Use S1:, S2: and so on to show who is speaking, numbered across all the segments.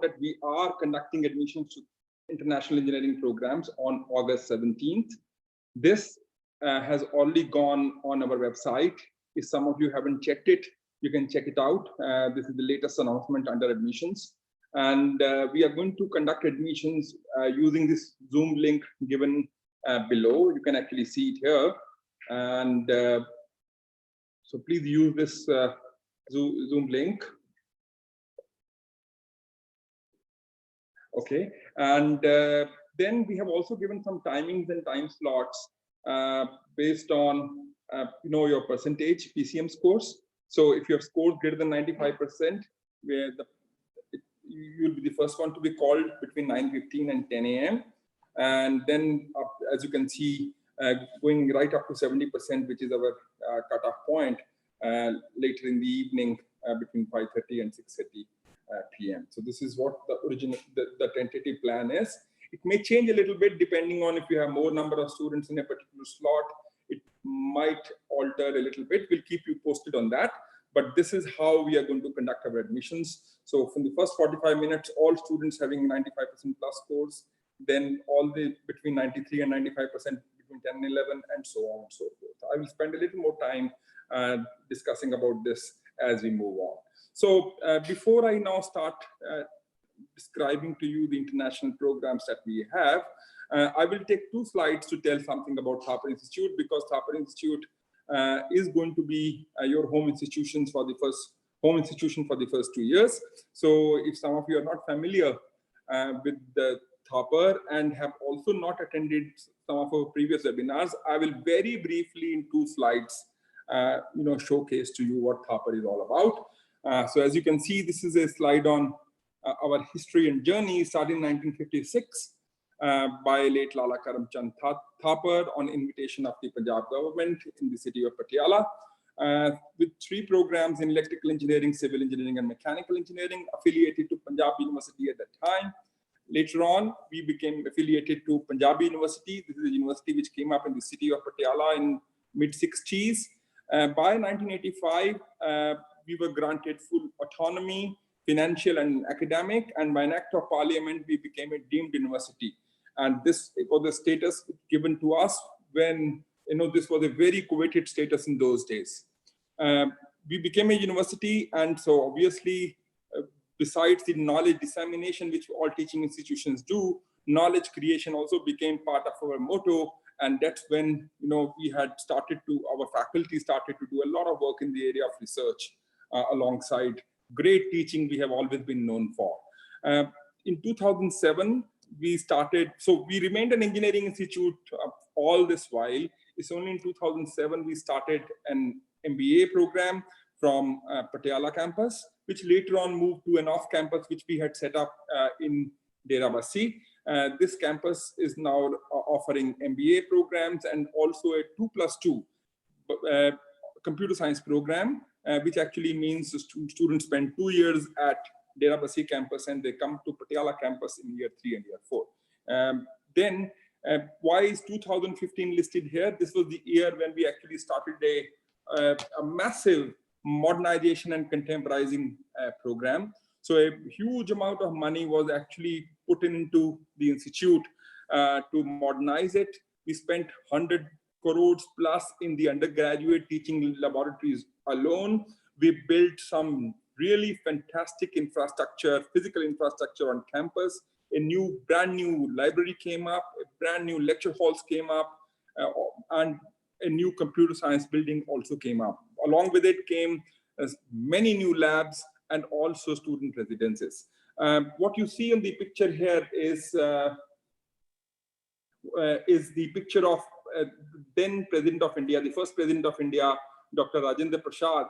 S1: that we are conducting admissions to international engineering programs on August 17th. This has already gone on our website. If some of you haven't checked it, you can check it out. This is the latest announcement under admissions. And we are going to conduct admissions using this Zoom link given below. You can actually see it here. And so please use this Zoom link. Okay, and then we have also given some timings and time slots based on your percentage PCM scores. So if you have scored greater than 95%, where you'll be the first one to be called between 9:15 and 10 a.m. And then, as you can see, going right up to 70%, which is our cutoff point, later in the evening between 5:30 and 6:30 p.m. So this is what the original, the tentative plan is. It may change a little bit depending on if you have more number of students in a particular slot. It might alter a little bit. We'll keep you posted on that. But this is how we are going to conduct our admissions. So from the first 45 minutes, all students having 95% plus scores, then all the between 93 and 95% between 10 and 11, and so on and so forth. I will spend a little more time discussing about this as we move on. So before I now start describing to you the international programs that we have, I will take 2 slides to tell something about Thapar Institute, because Thapar Institute is going to be your home institution for the first 2 years. So if some of you are not familiar with the Thapar and have also not attended some of our previous webinars, I will very briefly in 2 slides showcase to you what Thapar is all about. So as you can see, this is a slide on our history and journey starting in 1956 by late Lala Karamchand Thapar on invitation of the Punjab government in the city of Patiala, with 3 programs in electrical engineering, civil engineering, and mechanical engineering affiliated to Punjab University at that time. Later on, we became affiliated to Punjab University. This is a university which came up in the city of Patiala in mid-60s. By 1985, we were granted full autonomy, financial and academic, and by an act of parliament, we became a deemed university. And this was the status given to us when, this was a very coveted status in those days. We became a university, and so obviously, besides the knowledge dissemination, which all teaching institutions do, knowledge creation also became part of our motto. And that's when, we had our faculty started to do a lot of work in the area of research alongside great teaching we have always been known for. In 2007, we started, so we remained an engineering institute all this while. It's only in 2007 we started an MBA program from Patiala campus, which later on moved to an off-campus, which we had set up in Dera Bassi. This campus is now offering MBA programs and also a 2+2 computer science program, which actually means the students spend 2 years at Dera Bassi campus and they come to Patiala campus in year 3 and year 4. Then, why is 2015 listed here? This was the year when we actually started a massive modernization and contemporizing program. So a huge amount of money was actually put into the institute to modernize it. We spent 100 crores plus in the undergraduate teaching laboratories alone. We built some really fantastic infrastructure, physical infrastructure on campus. Brand new library came up, brand new lecture halls came up, and a new computer science building also came up. Along with it came many new labs and also student residences. What you see in the picture here is the picture of then President of India, the first President of India, Dr. Rajendra Prasad,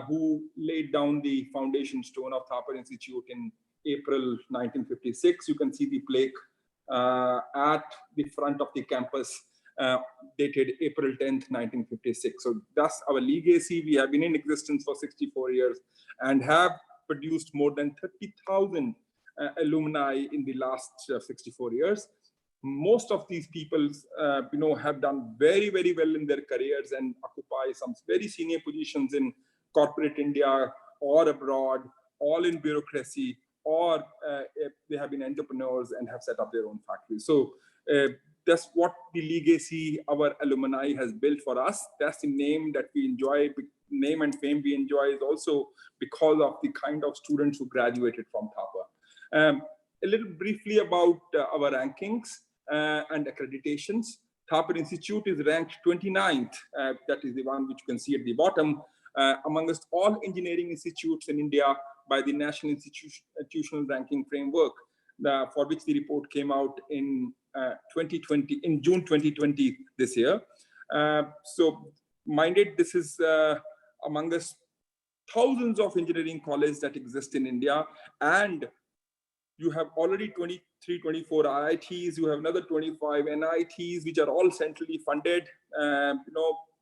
S1: who laid down the foundation stone of Thapar Institute in April 1956. You can see the plaque at the front of the campus, dated April 10th, 1956. So that's our legacy. We have been in existence for 64 years and have produced more than 30,000 alumni in the last 64 years. Most of these people, have done very, very well in their careers and occupy some very senior positions in corporate India or abroad, all in bureaucracy, or if they have been entrepreneurs and have set up their own factories. So that's what the legacy our alumni has built for us. That's the name that we enjoy. Name and fame we enjoy is also because of the kind of students who graduated from Thapa. A little briefly about our rankings and accreditations. Thapa Institute is ranked 29th. That is the one which you can see at the bottom, amongst all engineering institutes in India by the National Institutional Ranking Framework, for which the report came out in 2020, in June 2020 this year. So minded, this is amongst thousands of engineering colleges that exist in India, and you have already 23, 24 IITs, you have another 25 NITs, which are all centrally funded,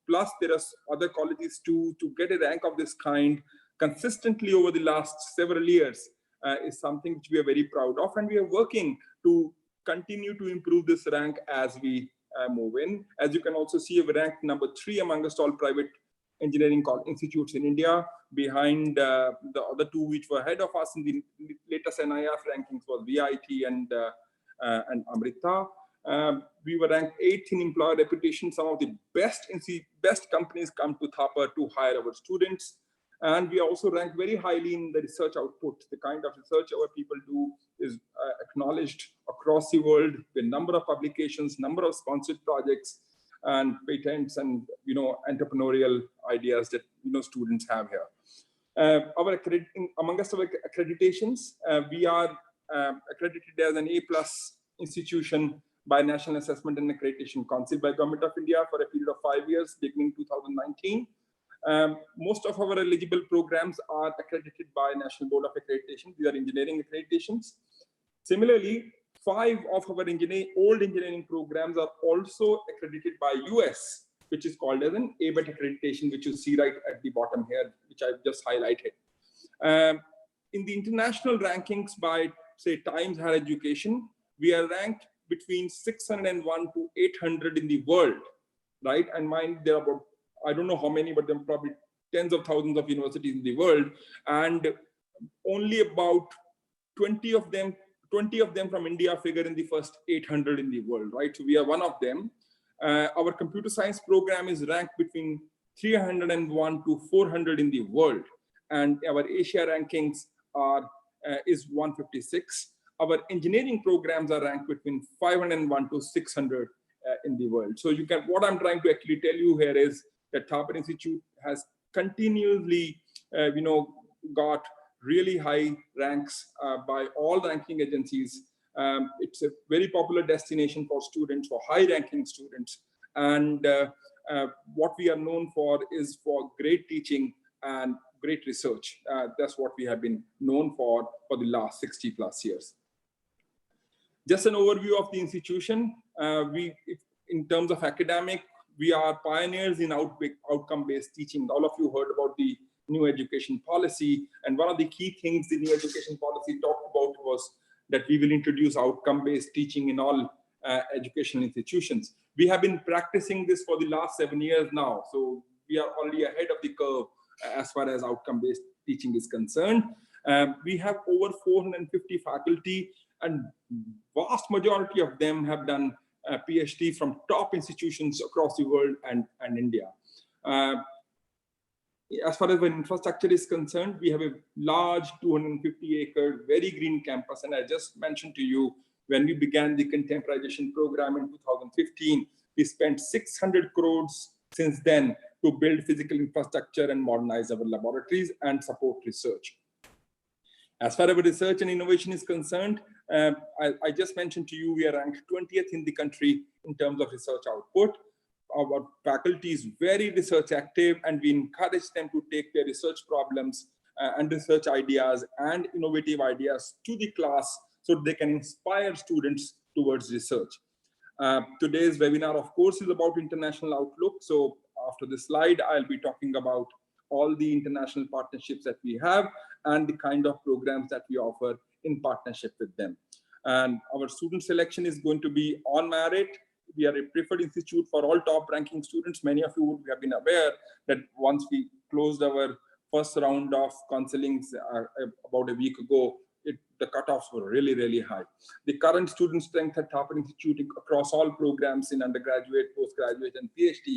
S1: plus there are other colleges too. To get a rank of this kind consistently over the last several years is something which we are very proud of, and we are working to continue to improve this rank as we move in. As you can also see, we ranked number 3 amongst all private engineering institutes in India, behind the other 2 which were ahead of us in the latest NIF rankings was VIT and Amrita. We were ranked 8th in employer reputation. Some of the best companies come to Thapa to hire our students. And we also ranked very highly in the research output. The kind of research our people do is acknowledged across the world with number of publications, number of sponsored projects, and patents, and entrepreneurial ideas that students have here. Amongst our accreditations, we are accredited as an A+ institution by National Assessment and Accreditation Council by Government of India for a period of 5 years, beginning 2019. Most of our eligible programs are accredited by National Board of Accreditation. These are engineering accreditations. Similarly, 5 of our old engineering programs are also accredited by US, which is called as an ABET accreditation, which you see right at the bottom here, which I've just highlighted. In the international rankings by, say, Times Higher Education, we are ranked between 601 to 800 in the world, right? And mind, there are about, I don't know how many, but there are probably tens of thousands of universities in the world, and only about 20 of them from India figure in the first 800 in the world, right? So we are one of them. Our computer science program is ranked between 301 to 400 in the world, and our Asia rankings is 156. Our engineering programs are ranked between 501 to 600 in the world. So what I'm trying to actually tell you here is that Thapa Institute has continuously, got really high ranks by all ranking agencies. It's a very popular destination for students, for high ranking students. And what we are known for is for great teaching and great research. That's what we have been known for the last 60 plus years. Just an overview of the institution. In terms of academic, we are pioneers in outcome-based teaching. All of you heard about the new education policy. And one of the key things the new education policy talked about was that we will introduce outcome-based teaching in all educational institutions. We have been practicing this for the last 7 years now. So we are already ahead of the curve as far as outcome-based teaching is concerned. We have over 450 faculty, and vast majority of them have done a PhD from top institutions across the world and India. As far as the infrastructure is concerned, we have a large 250-acre, very green campus. And I just mentioned to you, when we began the contemporization program in 2015, we spent 600 crores since then to build physical infrastructure and modernize our laboratories and support research. As far as research and innovation is concerned, I just mentioned to you, we are ranked 20th in the country in terms of research output. Our faculty is very research active, and we encourage them to take their research problems and research ideas and innovative ideas to the class so they can inspire students towards research. Today's webinar, of course, is about international outlook. So after this slide, I'll be talking about all the international partnerships that we have and the kind of programs that we offer in partnership with them. And our student selection is going to be on merit. We are a preferred institute for all top ranking students. Many of you would have been aware that once we closed our first round of counselings about a week ago, the cutoffs were really, really high. The current student strength at Thapar Institute across all programs in undergraduate, postgraduate, and PhD,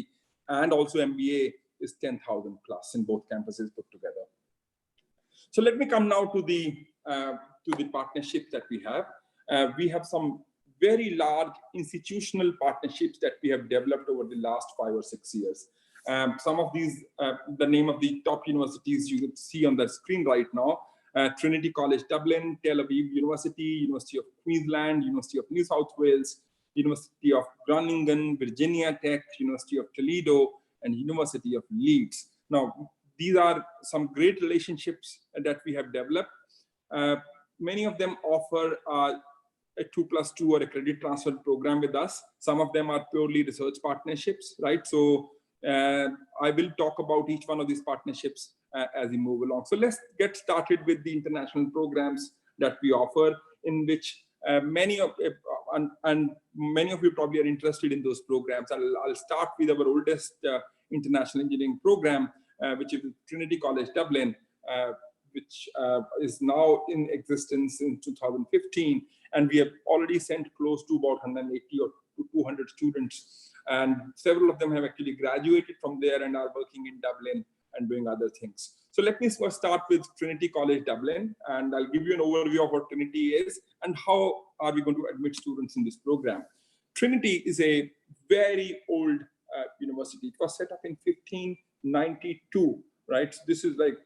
S1: and also MBA is 10,000 plus in both campuses put together. So let me come now to the partnerships that we have. We have some very large institutional partnerships that we have developed over the last 5 or 6 years. Some of these, the name of the top universities you see on the screen right now: Trinity College Dublin, Tel Aviv University, University of Queensland, University of New South Wales, University of Groningen, Virginia Tech, University of Toledo, and University of Leeds. Now, these are some great relationships that we have developed. Many of them offer a 2+2 or a credit transfer program with us. Some of them are purely research partnerships, right? So I will talk about each one of these partnerships as we move along. So let's get started with the international programs that we offer, in which many of you probably are interested in those programs. I'll start with our oldest international engineering program, which is Trinity College Dublin, which is now in existence in 2015. And we have already sent close to about 180 or 200 students. And several of them have actually graduated from there and are working in Dublin and doing other things. So let me first start with Trinity College Dublin, and I'll give you an overview of what Trinity is and how are we going to admit students in this program. Trinity is a very old university. It was set up in 1592, right? So this is like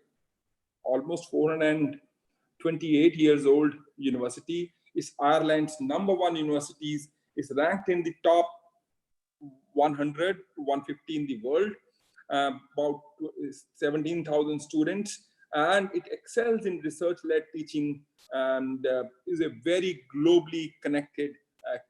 S1: almost 428 years old university. It's Ireland's #1 universities. It's ranked in the top 100 to 150 in the world, about 17,000 students, and it excels in research-led teaching and is a very globally connected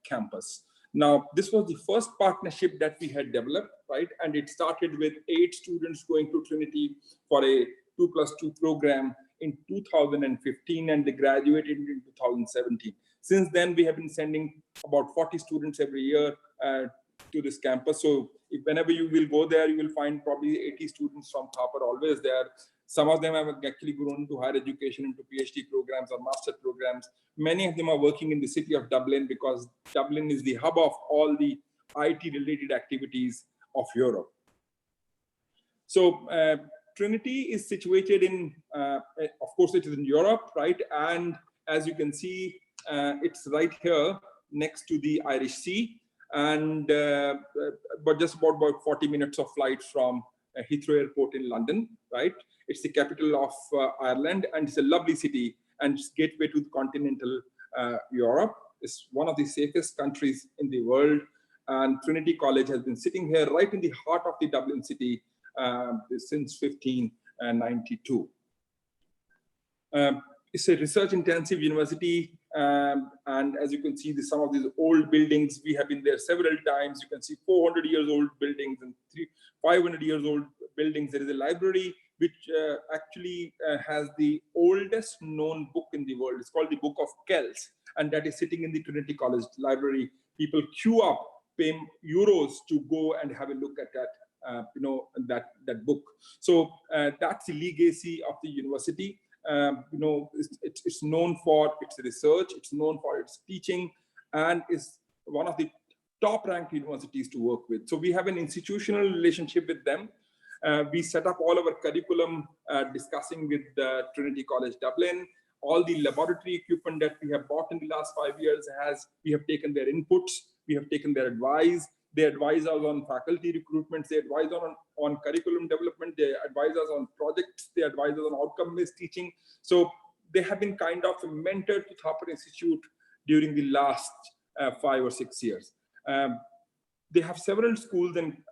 S1: campus. Now, this was the first partnership that we had developed, right? And it started with 8 students going to Trinity for a 2+2 program in 2015, and they graduated in 2017. Since then, we have been sending about 40 students every year to this campus. So whenever you will go there, you will find probably 80 students from Thapar always there. Some of them have actually grown into higher education, into PhD programs or master programs. Many of them are working in the city of Dublin, because Dublin is the hub of all the IT-related activities of Europe. So Trinity is situated in, of course, it is in Europe, right? And as you can see, it's right here next to the Irish Sea, and but just about 40 minutes of flight from Heathrow Airport in London, right? It's the capital of Ireland, and it's a lovely city, and it's gateway to continental Europe. It's one of the safest countries in the world, and Trinity College has been sitting here right in the heart of the Dublin city since 1592. It's a research-intensive university, and as you can see, some of these old buildings, we have been there several times. You can see 400 years old buildings and 500 years old buildings. There is a library which actually has the oldest known book in the world. It's called the Book of Kells, and that is sitting in the Trinity College library. People queue up, pay euros to go and have a look at that, that book. So that's the legacy of the university. It's known for its research, it's known for its teaching, and is one of the top-ranked universities to work with. So we have an institutional relationship with them. We set up all our curriculum discussing with Trinity College Dublin. All the laboratory equipment that we have bought in the last 5 years we have taken their inputs, we have taken their advice. They advise us on faculty recruitment, they advise on curriculum development, they advise us on projects, they advise us on outcome-based teaching. So they have been kind of a mentor to Thapar Institute during the last 5 or 6 years. They have several schools and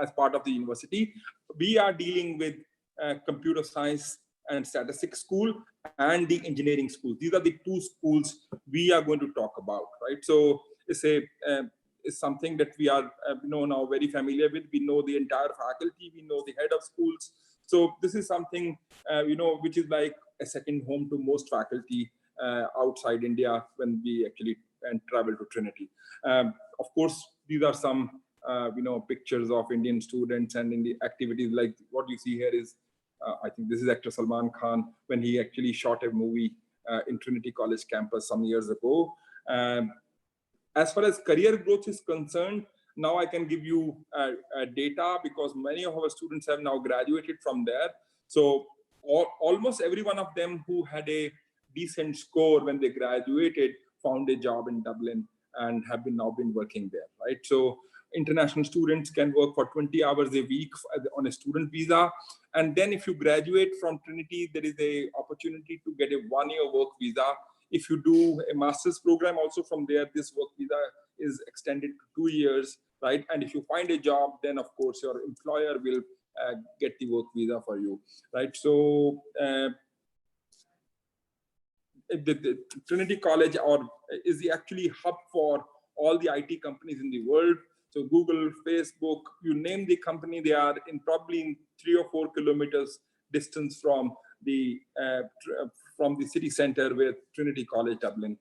S1: as part of the university. We are dealing with computer science and statistics school and the engineering school. These are the 2 schools we are going to talk about, right? So it's something that we are now very familiar with. We know the entire faculty, we know the head of schools. So this is something which is like a second home to most faculty outside India when we actually travel to Trinity. Of course, these are some pictures of Indian students, and in the activities like what you see here is I think this is actor Salman Khan, when he actually shot a movie in Trinity College campus some years ago. As far as career growth is concerned, now I can give you data, because many of our students have now graduated from there. So almost every one of them who had a decent score when they graduated found a job in Dublin and have now been working there, right? So international students can work for 20 hours a week on a student visa. And then if you graduate from Trinity, there is a opportunity to get a 1-year work visa. If you do a master's program also from there, this work visa is extended to 2 years, right? And if you find a job, then of course your employer will get the work visa for you, right? So the Trinity College is the actually hub for all the IT companies in the world. So Google, Facebook, you name the company, they are probably in 3 or 4 kilometers distance from the city center where Trinity College Dublin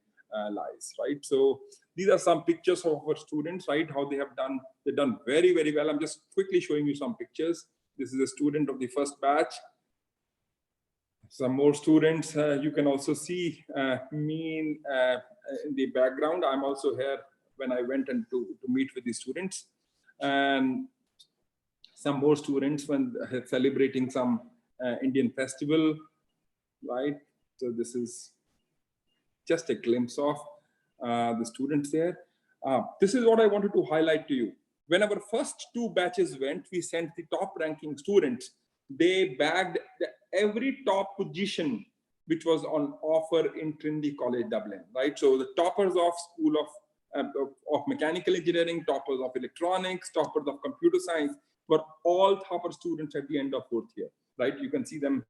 S1: lies, right? So these are some pictures of our students, right? How they have done. They've done very, very well. I'm just quickly showing you some pictures. This is a student of the first batch. Some more students. You can also see me in the background. I'm also here when I went and to meet with the students. And some more students when celebrating some Indian festival, right? So this is just a glimpse of the students there. This is what I wanted to highlight to you. When our first 2 batches went, we sent the top ranking students. They bagged every top position which was on offer in Trinity College Dublin, right? So the toppers of School of Mechanical Engineering, toppers of Electronics, toppers of Computer Science were all topper students at the end of 4th year, right? You can see them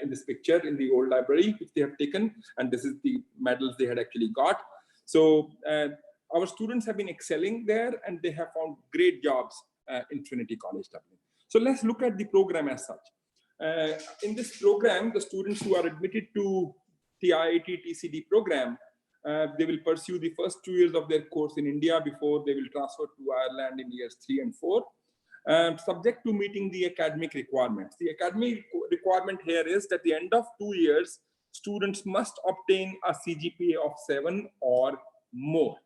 S1: in this picture in the old library, which they have taken, and this is the medals they had actually got. So our students have been excelling there, and they have found great jobs in Trinity College Dublin. So let's look at the program as such. In this program, the students who are admitted to the IIT TCD program, they will pursue the first 2 years of their course in India before they will transfer to Ireland in years 3 and 4. Subject to meeting the academic requirements. The academic requirement here is that at the end of 2 years, students must obtain a CGPA of 7 or more.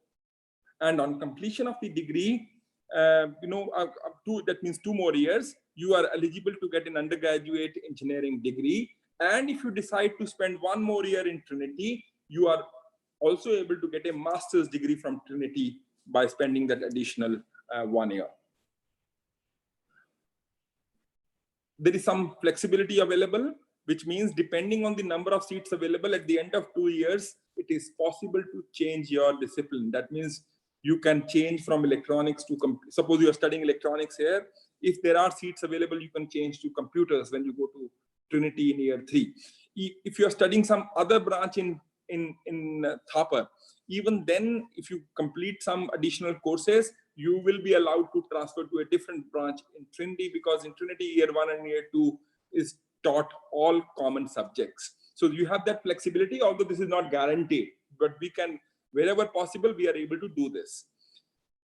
S1: And on completion of the degree, that means 2 more years, you are eligible to get an undergraduate engineering degree. And if you decide to spend 1 more year in Trinity, you are also able to get a master's degree from Trinity by spending that additional 1 year. There is some flexibility available, which means depending on the number of seats available at the end of 2 years, it is possible to change your discipline. That means you can change from electronics to, suppose you are studying electronics here. If there are seats available, you can change to computers when you go to Trinity in year 3. If you are studying some other branch in Thapar, even then, if you complete some additional courses, you will be allowed to transfer to a different branch in Trinity, because in Trinity year 1 and year 2 is taught all common subjects. So you have that flexibility, although this is not guaranteed, but we can, wherever possible, we are able to do this.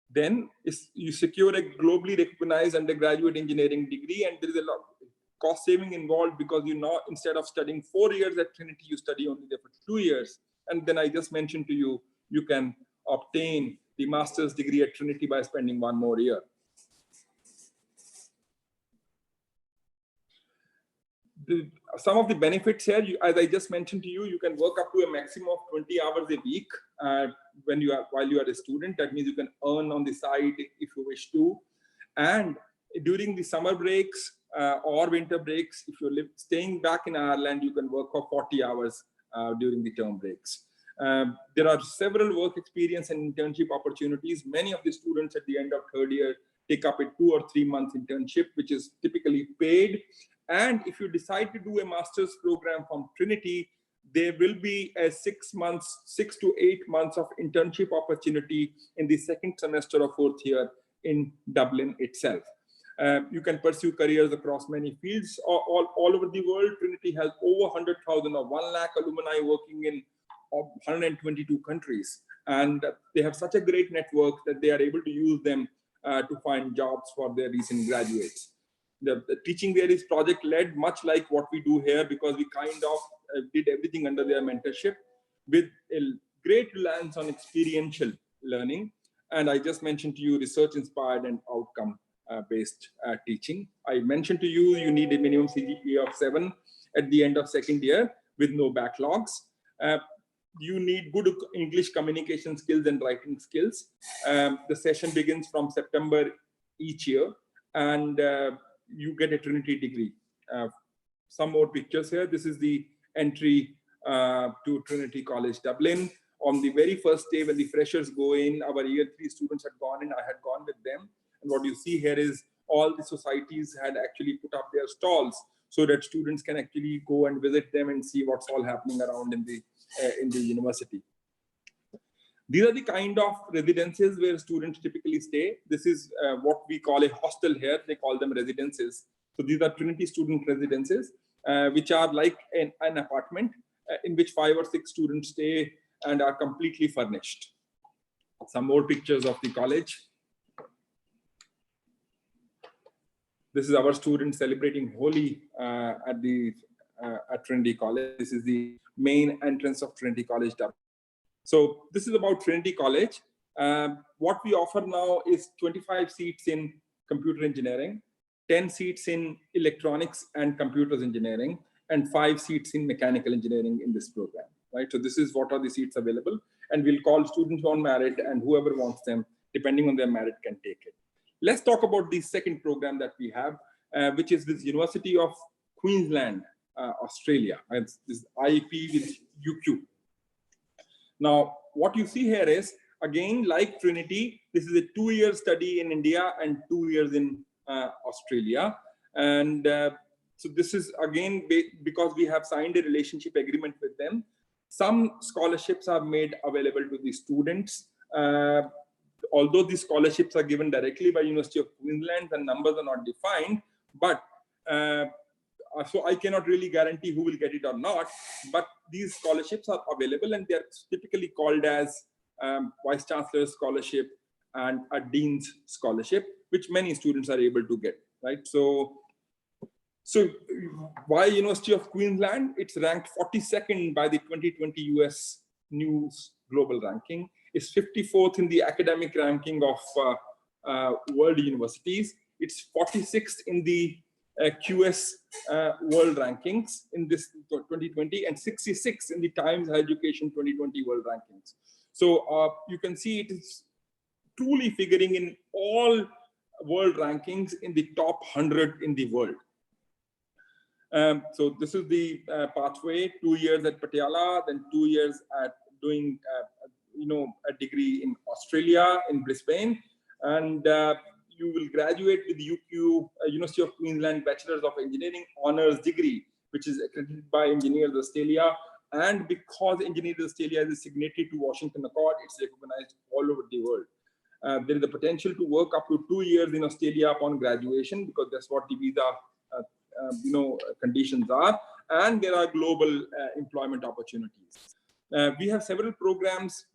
S1: Then you secure a globally recognized undergraduate engineering degree, and there is a lot of cost saving involved, because you know, instead of studying 4 years at Trinity, you study only there for 2 years. And then I just mentioned to you, you can obtain the master's degree at Trinity by spending 1 more year. Some of the benefits here, as I just mentioned to you, you can work up to a maximum of 20 hours a week while you are a student. That means you can earn on the side if you wish to. And during the summer breaks or winter breaks, if you're staying back in Ireland, you can work for 40 hours during the term breaks. There are several work experience and internship opportunities. Many of the students at the end of 3rd year take up a 2 or 3 month internship, which is typically paid. And if you decide to do a master's program from Trinity, there will be a 6 to 8 months of internship opportunity in the 2nd semester of 4th year in Dublin itself. You can pursue careers across many fields all over the world. Trinity has over 100,000 or 1 lakh alumni working in 122 countries. And they have such a great network that they are able to use them to find jobs for their recent graduates. The teaching there is project-led, much like what we do here, because we kind of did everything under their mentorship with a great reliance on experiential learning. And I just mentioned to you research-inspired and outcome-based teaching. I mentioned to you, you need a minimum CGPA of 7 at the end of second year with no backlogs. You need good English communication skills and writing skills. The session begins from September each year, and you get a Trinity degree. Some more pictures here. This is the entry to Trinity College, Dublin. On the very first day when the freshers go in, our year 3 students had gone in, I had gone with them. And what you see here is all the societies had actually put up their stalls so that students can actually go and visit them and see what's all happening around in the university. These are the kind of residences where students typically stay. This is what we call a hostel here. They call them residences. So these are Trinity student residences, which are like an apartment in which 5 or 6 students stay and are completely furnished. Some more pictures of the college. This is our students celebrating Holi at Trinity College. This is the main entrance of Trinity College, Dublin. So this is about Trinity College. What we offer now is 25 seats in computer engineering, 10 seats in electronics and computers engineering, and 5 seats in mechanical engineering in this program, right? So this is what are the seats available, and we'll call students on merit, and whoever wants them, depending on their merit, can take it. Let's talk about the second program that we have, which is this University of Queensland, Australia. And this IEP with UQ. Now, what you see here is, again, like Trinity, this is a 2-year study in India and 2 years in Australia. And so this is, again, because we have signed a relationship agreement with them. Some scholarships are made available to the students. Although these scholarships are given directly by University of Queensland, the numbers are not defined, but so I cannot really guarantee who will get it or not, but these scholarships are available, and they're typically called as Vice Chancellor's Scholarship and a Dean's Scholarship, which many students are able to get, right? So why University of Queensland? It's ranked 42nd by the 2020 US News Global Ranking. It's 54th in the academic ranking of world universities. It's 46th in the QS world rankings in this 2020, and 66 in the Times Education 2020 world rankings. So you can see it is truly figuring in all world rankings in the top 100 in the world. So this is the pathway: 2 years at Patiala, then 2 years at doing a degree in Australia, in Brisbane, and you will graduate with the UQ, University of Queensland Bachelor's of Engineering Honours degree, which is accredited by Engineers Australia. And because Engineers Australia is a signatory to Washington Accord, it's recognized all over the world. There is the potential to work up to 2 years in Australia upon graduation, because that's what the visa conditions are. And there are global employment opportunities. We have several programs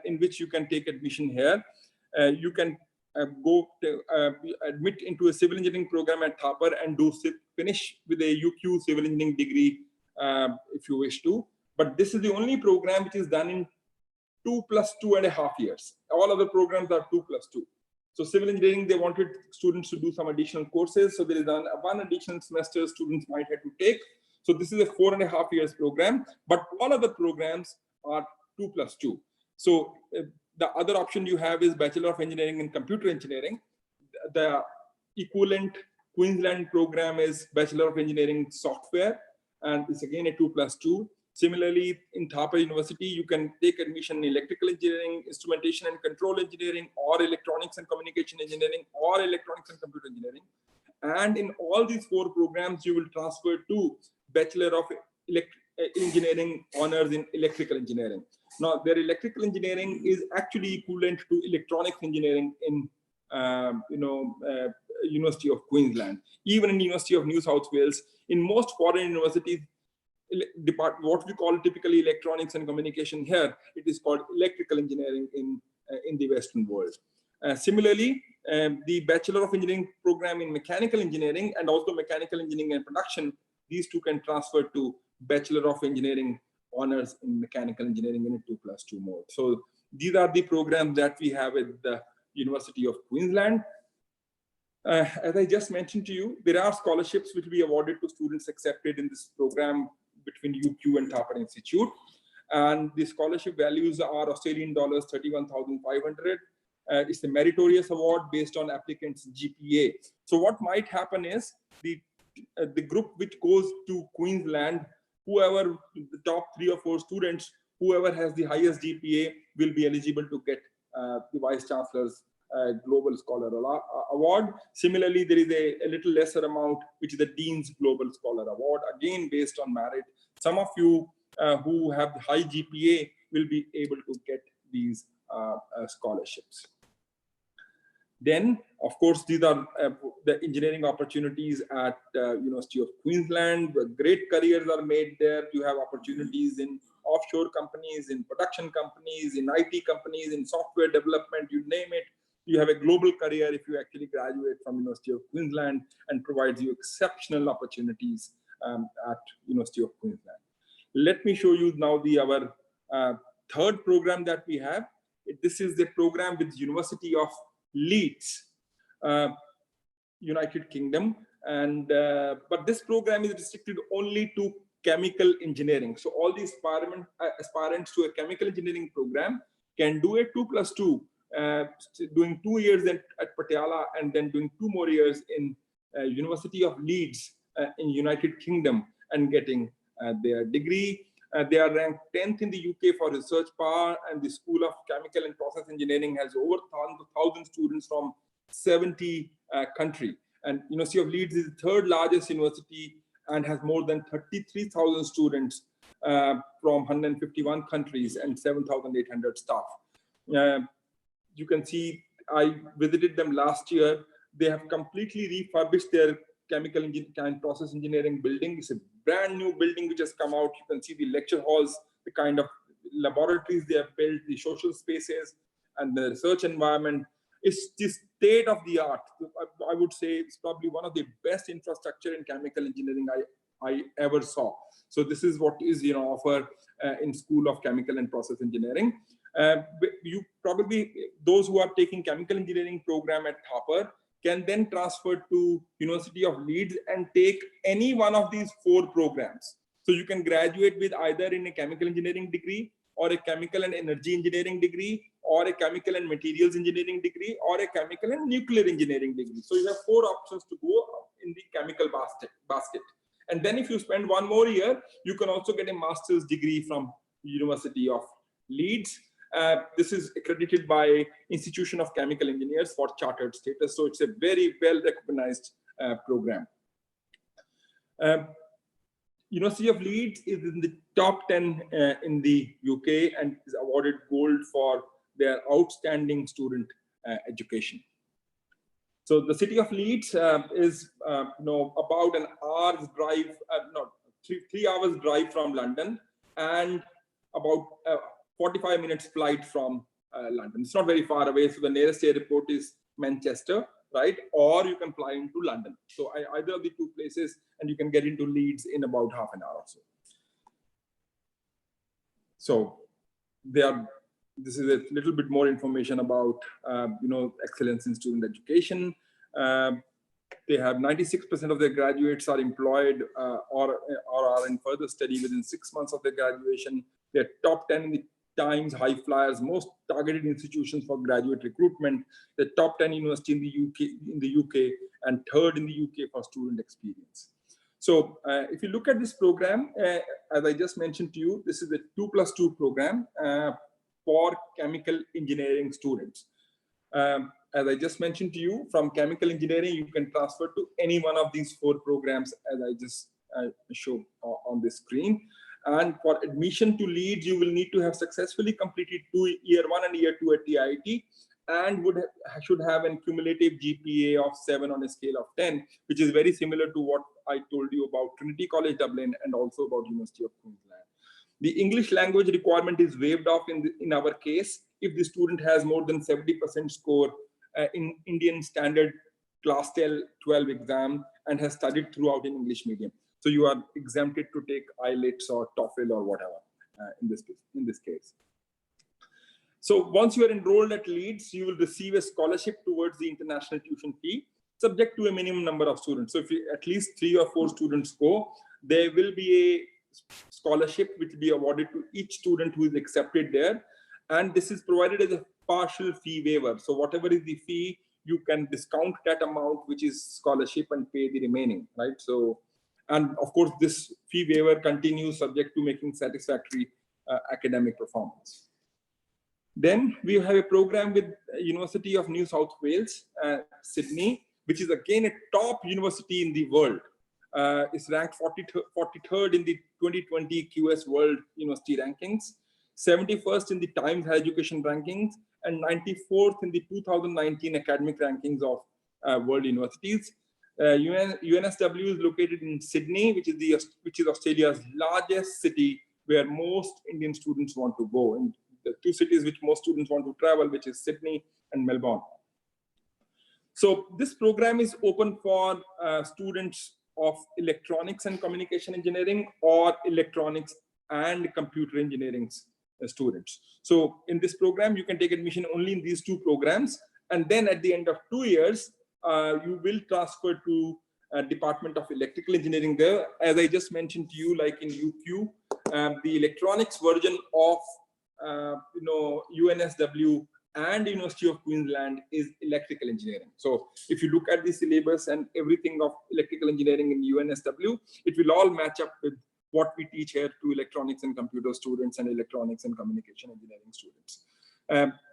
S1: in which you can take admission here. You can go to admit into a civil engineering program at Thapar and finish with a UQ civil engineering degree if you wish to. But this is the only program which is done in 2 + 2.5 years. All other programs are 2 + 2. So civil engineering, they wanted students to do some additional courses. So there is one additional semester students might have to take. So this is a 4.5 years program, but all other programs are 2 + 2. So the other option you have is Bachelor of Engineering in Computer Engineering. The equivalent Queensland program is Bachelor of Engineering Software, and it's again a 2 + 2. Similarly, in Thapar University, you can take admission in Electrical Engineering, Instrumentation and Control Engineering, or Electronics and Communication Engineering, or Electronics and Computer Engineering. And in all these 4 programs, you will transfer to Bachelor of Engineering Honours in Electrical Engineering. Now, their electrical engineering is actually equivalent to electronics engineering in, University of Queensland. Even in University of New South Wales, in most foreign universities, what we call typically electronics and communication here, it is called electrical engineering in the Western world. Similarly, the Bachelor of Engineering program in Mechanical Engineering and also Mechanical Engineering and Production, these two can transfer to Bachelor of Engineering honors in Mechanical Engineering in a 2+2 mode. So these are the programs that we have at the University of Queensland. As I just mentioned to you, there are scholarships which will be awarded to students accepted in this program between UQ and Thapar Institute. And the scholarship values are Australian dollars 31,500. It's a meritorious award based on applicants' GPA. So what might happen is the group which goes to Queensland, whoever the top 3 or 4 students, whoever has the highest GPA will be eligible to get the Vice Chancellor's Global Scholar Award. Similarly, there is a little lesser amount, which is the Dean's Global Scholar Award, again based on merit. Some of you who have high GPA will be able to get these scholarships. Then, of course, these are the engineering opportunities at University of Queensland. Great careers are made there. You have opportunities in offshore companies, in production companies, in IT companies, in software development, you name it. You have a global career if you actually graduate from University of Queensland, and provides you exceptional opportunities at University of Queensland. Let me show you now our third program that we have. This is the program with University of Leeds, United Kingdom, and but this program is restricted only to chemical engineering. So all the aspirants to a chemical engineering program can do a 2+2, doing 2 years at Patiala and then doing 2 more years in University of Leeds in United Kingdom and getting their degree. They are ranked 10th in the UK for research power, and the School of Chemical and Process Engineering has over 1,000 students from 70 countries. And University of Leeds is the 3rd largest university and has more than 33,000 students from 151 countries and 7,800 staff. You can see, I visited them last year. They have completely refurbished their chemical and process engineering building. It's a brand new building which has come out. You can see the lecture halls, the kind of laboratories they have built, the social spaces, and the research environment. It's the state of the art. I would say it's probably one of the best infrastructure in chemical engineering I ever saw. So this is what is offered in School of Chemical and Process Engineering. You probably, those who are taking chemical engineering program at Thapar can then transfer to University of Leeds and take any one of these 4 programs. So you can graduate with either in a chemical engineering degree, or a chemical and energy engineering degree, or a chemical and materials engineering degree, or a chemical and nuclear engineering degree. So you have 4 options to go in the chemical basket. And then if you spend 1 more year, you can also get a master's degree from University of Leeds. This is accredited by Institution of Chemical Engineers for chartered status. So it's a very well recognized program. University of Leeds is in the top 10 in the UK and is awarded gold for their outstanding student education. So the city of Leeds is about an hour's drive, 3 hours drive from London, and about 45 minutes flight from London. It's not very far away. So the nearest airport is Manchester, right? Or you can fly into London. So either of the 2 places, and you can get into Leeds in about half an hour or so. So this is a little bit more information about excellence in student education. They have 96% of their graduates are employed or are in further study within 6 months of their graduation. They're top 10 in the Times High Flyers, most targeted institutions for graduate recruitment. The top 10 university in the UK, and 3rd in the UK for student experience. So if you look at this program, as I just mentioned to you, this is a 2+2 program for chemical engineering students. As I just mentioned to you, from chemical engineering, you can transfer to any one of these 4 programs, as I just showed on the screen. And for admission to Leeds, you will need to have successfully completed year 1 and year 2 at the IEP, and should have a cumulative GPA of 7 on a scale of 10, which is very similar to what I told you about Trinity College Dublin and also about University of Queensland. The English language requirement is waived off in our case if the student has more than 70% score in Indian standard class 12 exam and has studied throughout in English medium. So you are exempted to take IELTS or TOEFL or whatever in this case. So once you are enrolled at Leeds, you will receive a scholarship towards the international tuition fee, subject to a minimum number of students. So if at least 3 or 4 students go, there will be a scholarship which will be awarded to each student who is accepted there. And this is provided as a partial fee waiver. So whatever is the fee, you can discount that amount, which is scholarship, and pay the remaining, right? So, and of course, this fee waiver continues subject to making satisfactory academic performance. Then we have a program with University of New South Wales, Sydney, which is again a top university in the world. It's ranked 43rd in the 2020 QS World University Rankings, 71st in the Times Higher Education Rankings, and 94th in the 2019 academic rankings of world universities. UNSW is located in Sydney, which is Australia's largest city, where most Indian students want to go. And the 2 cities which most students want to travel, which is Sydney and Melbourne. So this program is open for students of electronics and communication engineering or electronics and computer engineering students. So in this program, you can take admission only in these 2 programs. And then at the end of 2 years, you will transfer to Department of Electrical Engineering there. As I just mentioned to you, like in UQ, the electronics version of UNSW and University of Queensland is electrical engineering. So if you look at the syllabus and everything of electrical engineering in UNSW, it will all match up with what we teach here to electronics and computer students and electronics and communication engineering students.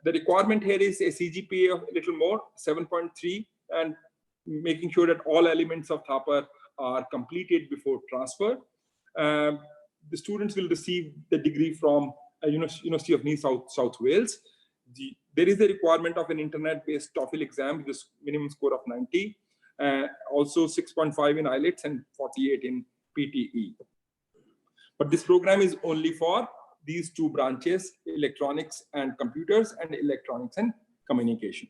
S1: The requirement here is a CGPA of a little more, 7.3, and making sure that all elements of THAPR are completed before transfer. The students will receive the degree from University of New South Wales. There is a requirement of an internet-based TOEFL exam with a minimum score of 90, also 6.5 in IELTS and 48 in PTE. But this program is only for these 2 branches, electronics and computers and electronics and communication.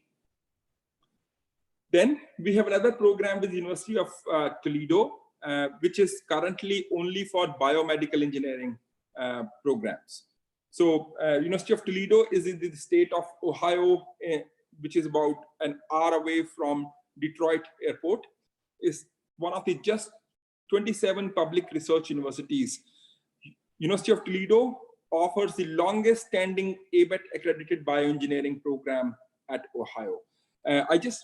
S1: Then we have another program with the University of Toledo, which is currently only for biomedical engineering programs. So University of Toledo is in the state of Ohio, which is about an hour away from Detroit Airport. It's one of the just 27 public research universities. University of Toledo offers the longest standing ABET accredited bioengineering program at Ohio.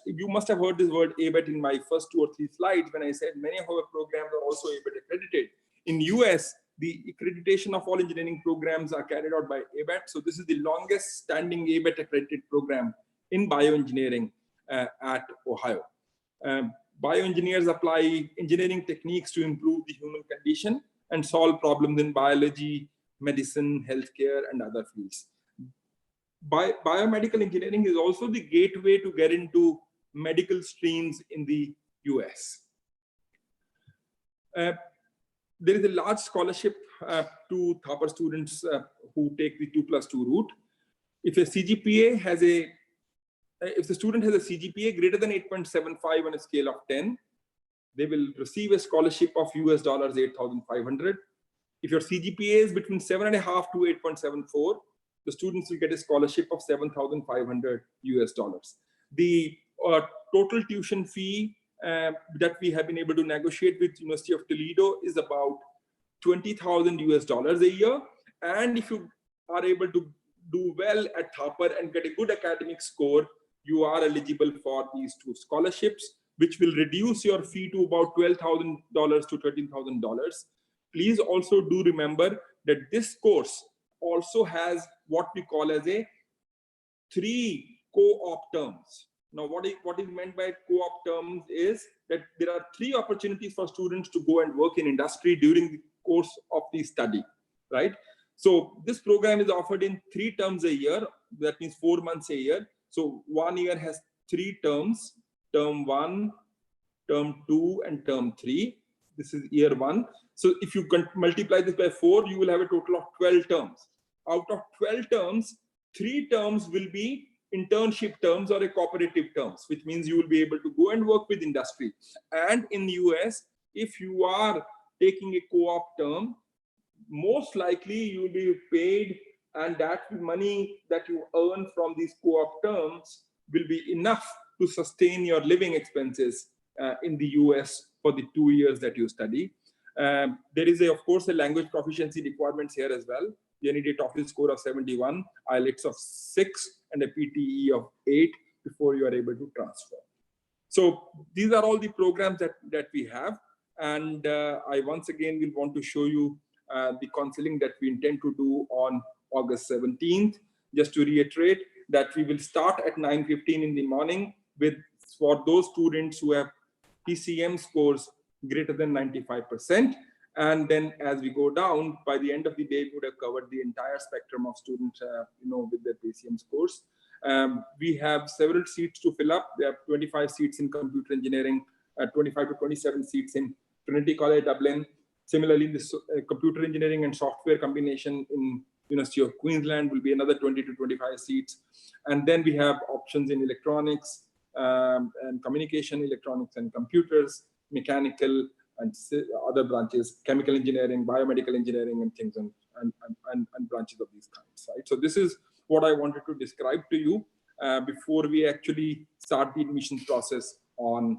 S1: You must have heard this word ABET in my first 2 or 3 slides when I said many of our programs are also ABET accredited. In US, the accreditation of all engineering programs are carried out by ABET. So this is the longest standing ABET accredited program in bioengineering at Ohio. Bioengineers apply engineering techniques to improve the human condition and solve problems in biology, medicine, healthcare, and other fields. Biomedical engineering is also the gateway to get into medical streams in the US. There is a large scholarship to THAPR students who take the 2+2 route. If the student has a CGPA greater than 8.75 on a scale of 10, they will receive a scholarship of US dollars 8,500. If your CGPA is between 7.5 to 8.74, the students will get a scholarship of 7,500 US dollars. The total tuition fee that we have been able to negotiate with University of Toledo is about 20,000 US dollars a year. And if you are able to do well at THAPR and get a good academic score, you are eligible for these 2 scholarships, which will reduce your fee to about $12,000 to $13,000. Please also do remember that this course also has what we call as a 3 co-op terms. Now, what is meant by co-op terms is that there are 3 opportunities for students to go and work in industry during the course of the study, right? So this program is offered in 3 terms a year. That means 4 months a year. So 1 year has 3 terms, term 1, term 2, and term 3. This is year 1. So if you can multiply this by 4, you will have a total of 12 terms. Out of 12 terms, 3 terms will be internship terms or a cooperative terms, which means you will be able to go and work with industry. And in the US, if you are taking a co-op term, most likely you will be paid, and that money that you earn from these co-op terms will be enough to sustain your living expenses in the US for the 2 years that you study. There is, of course, a language proficiency requirements here as well. You need a TOEFL score of 71, IELTS of 6, and a PTE of 8 before you are able to transfer. So these are all the programs that we have. And I once again will want to show you the counseling that we intend to do on August 17th. Just to reiterate that we will start at 9:15 in the morning for those students who have PCM scores greater than 95%. And then as we go down, by the end of the day, we would have covered the entire spectrum of students, with their PCM scores. We have several seats to fill up. There are 25 seats in computer engineering, 25 to 27 seats in Trinity College, Dublin. Similarly, this computer engineering and software combination in University of Queensland will be another 20 to 25 seats. And then we have options in electronics and communication, electronics and computers, mechanical and other branches, chemical engineering, biomedical engineering, and things and branches of these kinds, right? So this is what I wanted to describe to you before we actually start the admissions process on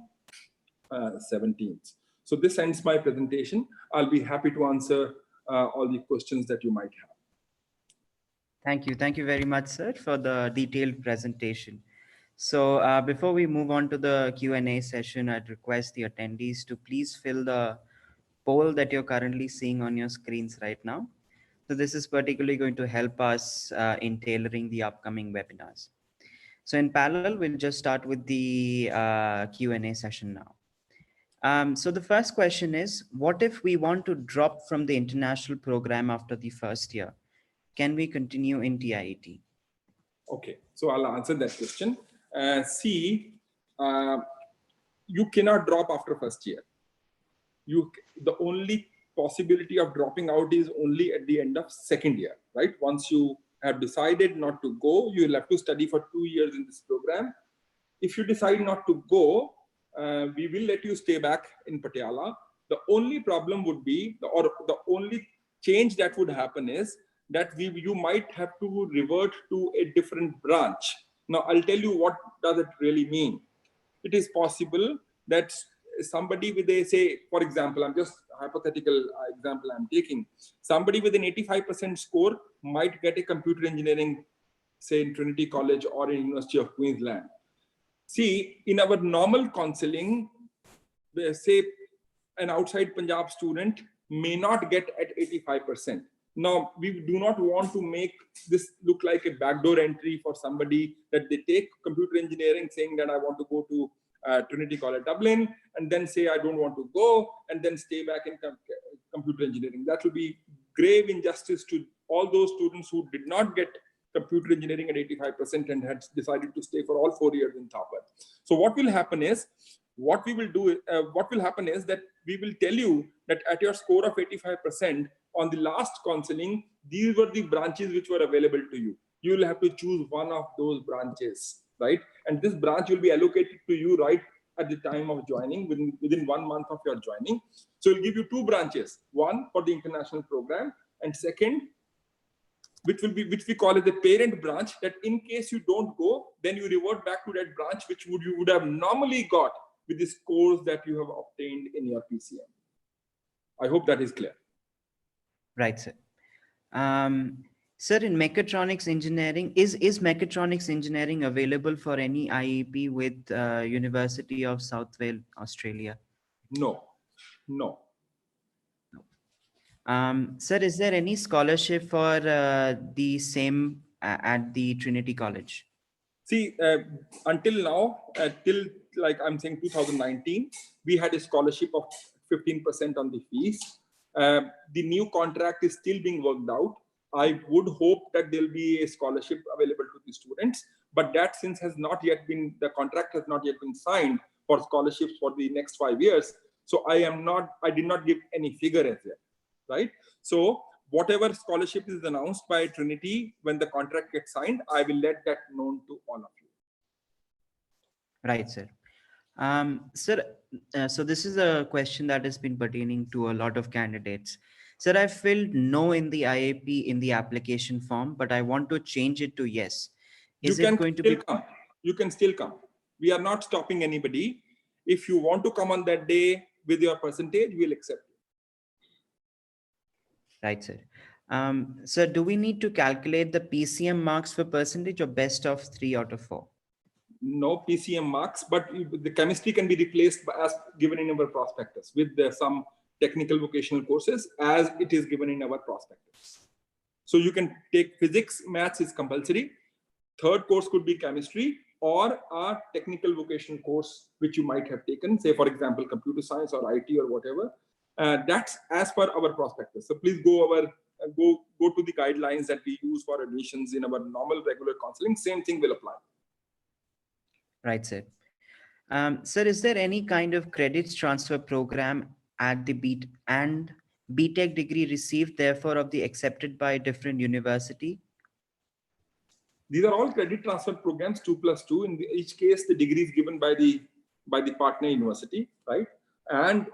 S1: 17th. So this ends my presentation. I'll be happy to answer all the questions that you might have.
S2: Thank you. Thank you very much, sir, for the detailed presentation. So before we move on to the Q&A session, I'd request the attendees to please fill the poll that you're currently seeing on your screens right now. So this is particularly going to help us in tailoring the upcoming webinars. So in parallel, we'll just start with the Q&A session now. So the first question is, what if we want to drop from the international program after the first year? Can we continue in TIET?
S1: Okay, so I'll answer that question. You cannot drop after first year. The only possibility of dropping out is only at the end of second year, right? Once you have decided not to go, you will have to study for 2 years in this program. If you decide not to go, we will let you stay back in Patiala. The only problem would be, or the only change that would happen is that you might have to revert to a different branch. Now, I'll tell you what does it really mean. It is possible that somebody with a, say, for example, I'm just hypothetical example I'm taking, somebody with an 85% score might get a computer engineering, say in Trinity College or in University of Queensland. See, in our normal counseling, say an outside Punjab student may not get at 85%. Now, we do not want to make this look like a backdoor entry for somebody that they take computer engineering saying that I want to go to Trinity College, Dublin, and then say I don't want to go, and then stay back in computer engineering. That will be grave injustice to all those students who did not get computer engineering at 85% and had decided to stay for all 4 years in Thapar. So what will happen is, what will happen is that we will tell you that at your score of 85% on the last counseling, these were the branches which were available to you. You will have to choose one of those branches, right? And this branch will be allocated to you right at the time of joining, within 1 month of your joining. So it'll give you 2 branches, one for the international program, and second, which we call it the parent branch, that in case you don't go, then you revert back to that branch which you would have normally got with the scores that you have obtained in your PCM. I hope that is clear.
S2: Right, sir. Sir, in mechatronics engineering, is mechatronics engineering available for any IEP with University of South Wales, Australia?
S1: No.
S2: Sir, is there any scholarship for the same at the Trinity College?
S1: See, until now, till like I'm saying 2019, we had a scholarship of 15% on the fees. The new contract is still being worked out. I would hope that there'll be a scholarship available to the students, but that since the contract has not yet been signed for scholarships for the next 5 years. So I did not give any figure as yet, right? So whatever scholarship is announced by Trinity, when the contract gets signed, I will let that known to all of you.
S2: Right, sir. Sir, so this is a question that has been pertaining to a lot of candidates. Sir, I filled no in the IAP in the application form, but I want to change it to yes. Is it going to be?
S1: Come. You can still come. We are not stopping anybody. If you want to come on that day with your percentage, we'll accept you.
S2: Right, sir. Sir, do we need to calculate the PCM marks for percentage or best of 3 out of 4?
S1: No PCM marks, but the chemistry can be replaced as given in our prospectus with some technical vocational courses as it is given in our prospectus. So you can take physics, maths is compulsory. Third course could be chemistry or a technical vocational course which you might have taken, say for example computer science or IT or whatever. That's as per our prospectus. So please go to the guidelines that we use for admissions in our normal regular counseling. Same thing will apply.
S2: Right, sir. Sir, is there any kind of credits transfer program at the BTech degree received, therefore, of the accepted by a different university?
S1: These are all credit transfer programs, 2+2. In each case, the degree is given by the partner university, right? And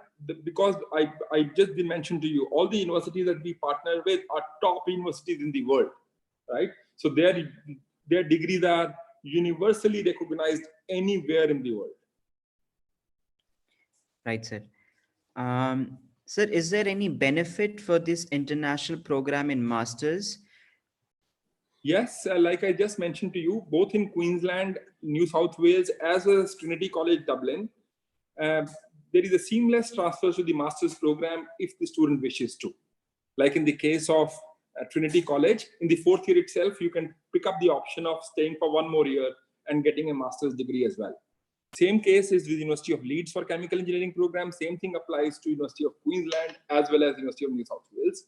S1: because I just did mention to you, all the universities that we partner with are top universities in the world, right? So their degrees are universally recognized anywhere in the world.
S2: Right, sir. Sir, is there any benefit for this international program in masters?
S1: Yes, like I just mentioned to you, both in Queensland, New South Wales, as well as Trinity College, Dublin, there is a seamless transfer to the master's program if the student wishes to. Like in the case of Trinity College, in the 4th year itself, you can pick up the option of staying for 1 more year and getting a master's degree as well. Same case is with University of Leeds for chemical engineering program. Same thing applies to University of Queensland as well as University of New South Wales.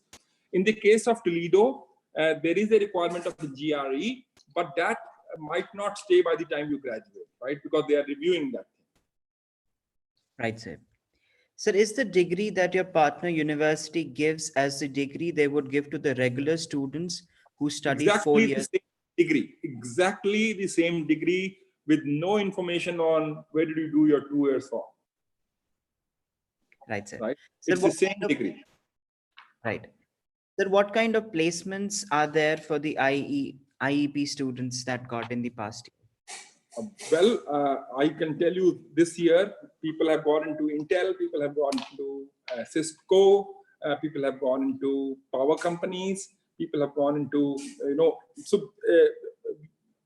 S1: In the case of Toledo, there is a requirement of the GRE, but that might not stay by the time you graduate, right? Because they are reviewing that thing.
S2: Right, sir. Sir, is the degree that your partner university gives as the degree they would give to the regular students who study 4 years?
S1: Exactly the same degree with no information on where did you do your 2 years for.
S2: Right, sir.
S1: Right?
S2: Sir,
S1: it's the same degree.
S2: Right. Sir, what kind of placements are there for the IEP students that got in the past year?
S1: I can tell you this year, people have gone into Intel, people have gone into Cisco, people have gone into power companies, people have gone into,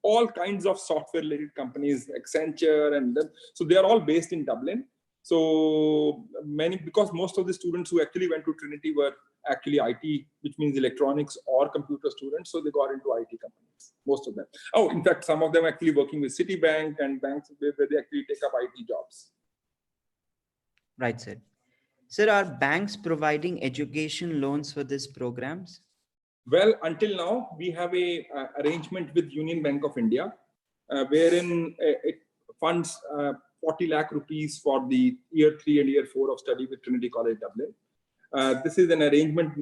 S1: all kinds of software related companies, Accenture, and so they are all based in Dublin. So many, because most of the students who actually went to Trinity were actually IT, which means electronics or computer students. So they got into IT companies, most of them. Oh, in fact, some of them actually working with Citibank and banks where they actually take up IT jobs.
S2: Right, sir. Sir, are banks providing education loans for these programs?
S1: Well, until now, we have a arrangement with Union Bank of India, wherein it funds 40 lakh rupees for the year 3 and year 4 of study with Trinity College, Dublin. This is an arrangement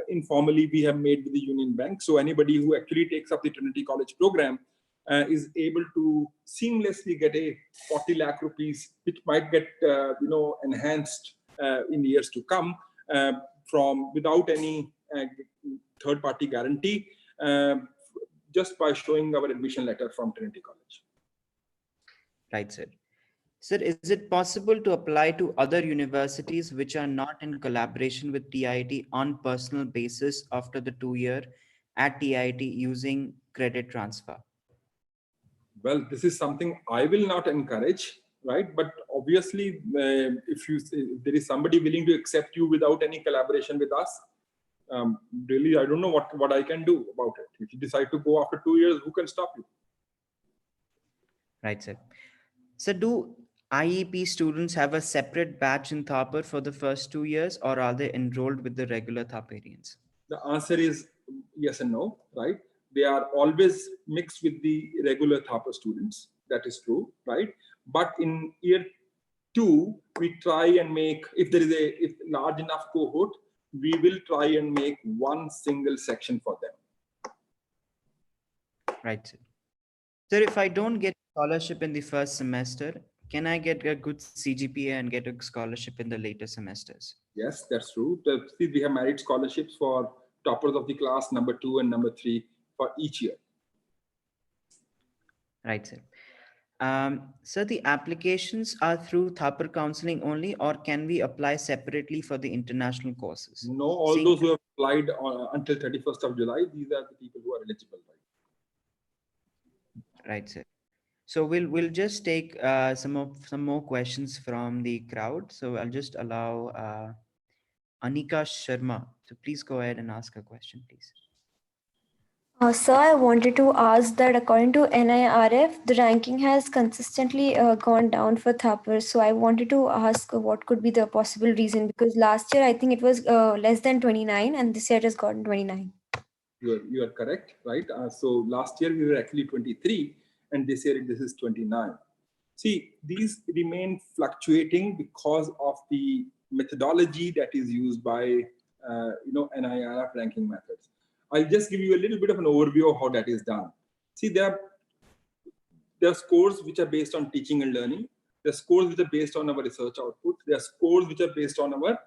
S1: informally we have made with the Union Bank. So anybody who actually takes up the Trinity College program is able to seamlessly get a 40 lakh rupees, which might get enhanced in years to come from without any third-party guarantee, just by showing our admission letter from Trinity College.
S2: Right, sir. Sir, is it possible to apply to other universities which are not in collaboration with TIT on personal basis after the 2 year at TIT using credit transfer? Well,
S1: this is something I will not encourage, right? But obviously, if there is somebody willing to accept you without any collaboration with us, really, I don't know what I can do about it. If you decide to go after 2 years, who can stop you?
S2: Right, sir. So do IEP students have a separate batch in Thapar for the first 2 years, or are they enrolled with the regular Thaparians?
S1: The answer is yes and no, right? They are always mixed with the regular Thapar students. That is true, right? But in year 2, we try and make, if there is a large enough cohort, we will try and make one single section for them.
S2: Right, sir. Sir, if I don't get scholarship in the first semester, can I get a good CGPA and get a scholarship in the later semesters?
S1: Yes, that's true. See, we have merit scholarships for toppers of the class number 2 and number 3 for each year.
S2: Right, sir. So the applications are through Thapar counseling only, or can we apply separately for the international courses?
S1: No, all those who have applied until 31st of July, these are the people who are eligible.
S2: Right, sir. So we'll just take some more questions from the crowd. So I'll just allow Anika Sharma. So please go ahead and ask a question, please.
S3: Sir, I wanted to ask that according to NIRF, the ranking has consistently gone down for Thapar. So I wanted to ask what could be the possible reason, because last year I think it was less than 29 and this year it has gotten 29.
S1: You are correct, right? So last year we were actually 23 and this year this is 29. See, these remain fluctuating because of the methodology that is used by NIRF ranking methods. I'll just give you a little bit of an overview of how that is done. See, there are scores which are based on teaching and learning. There are scores which are based on our research output. There are scores which are based on our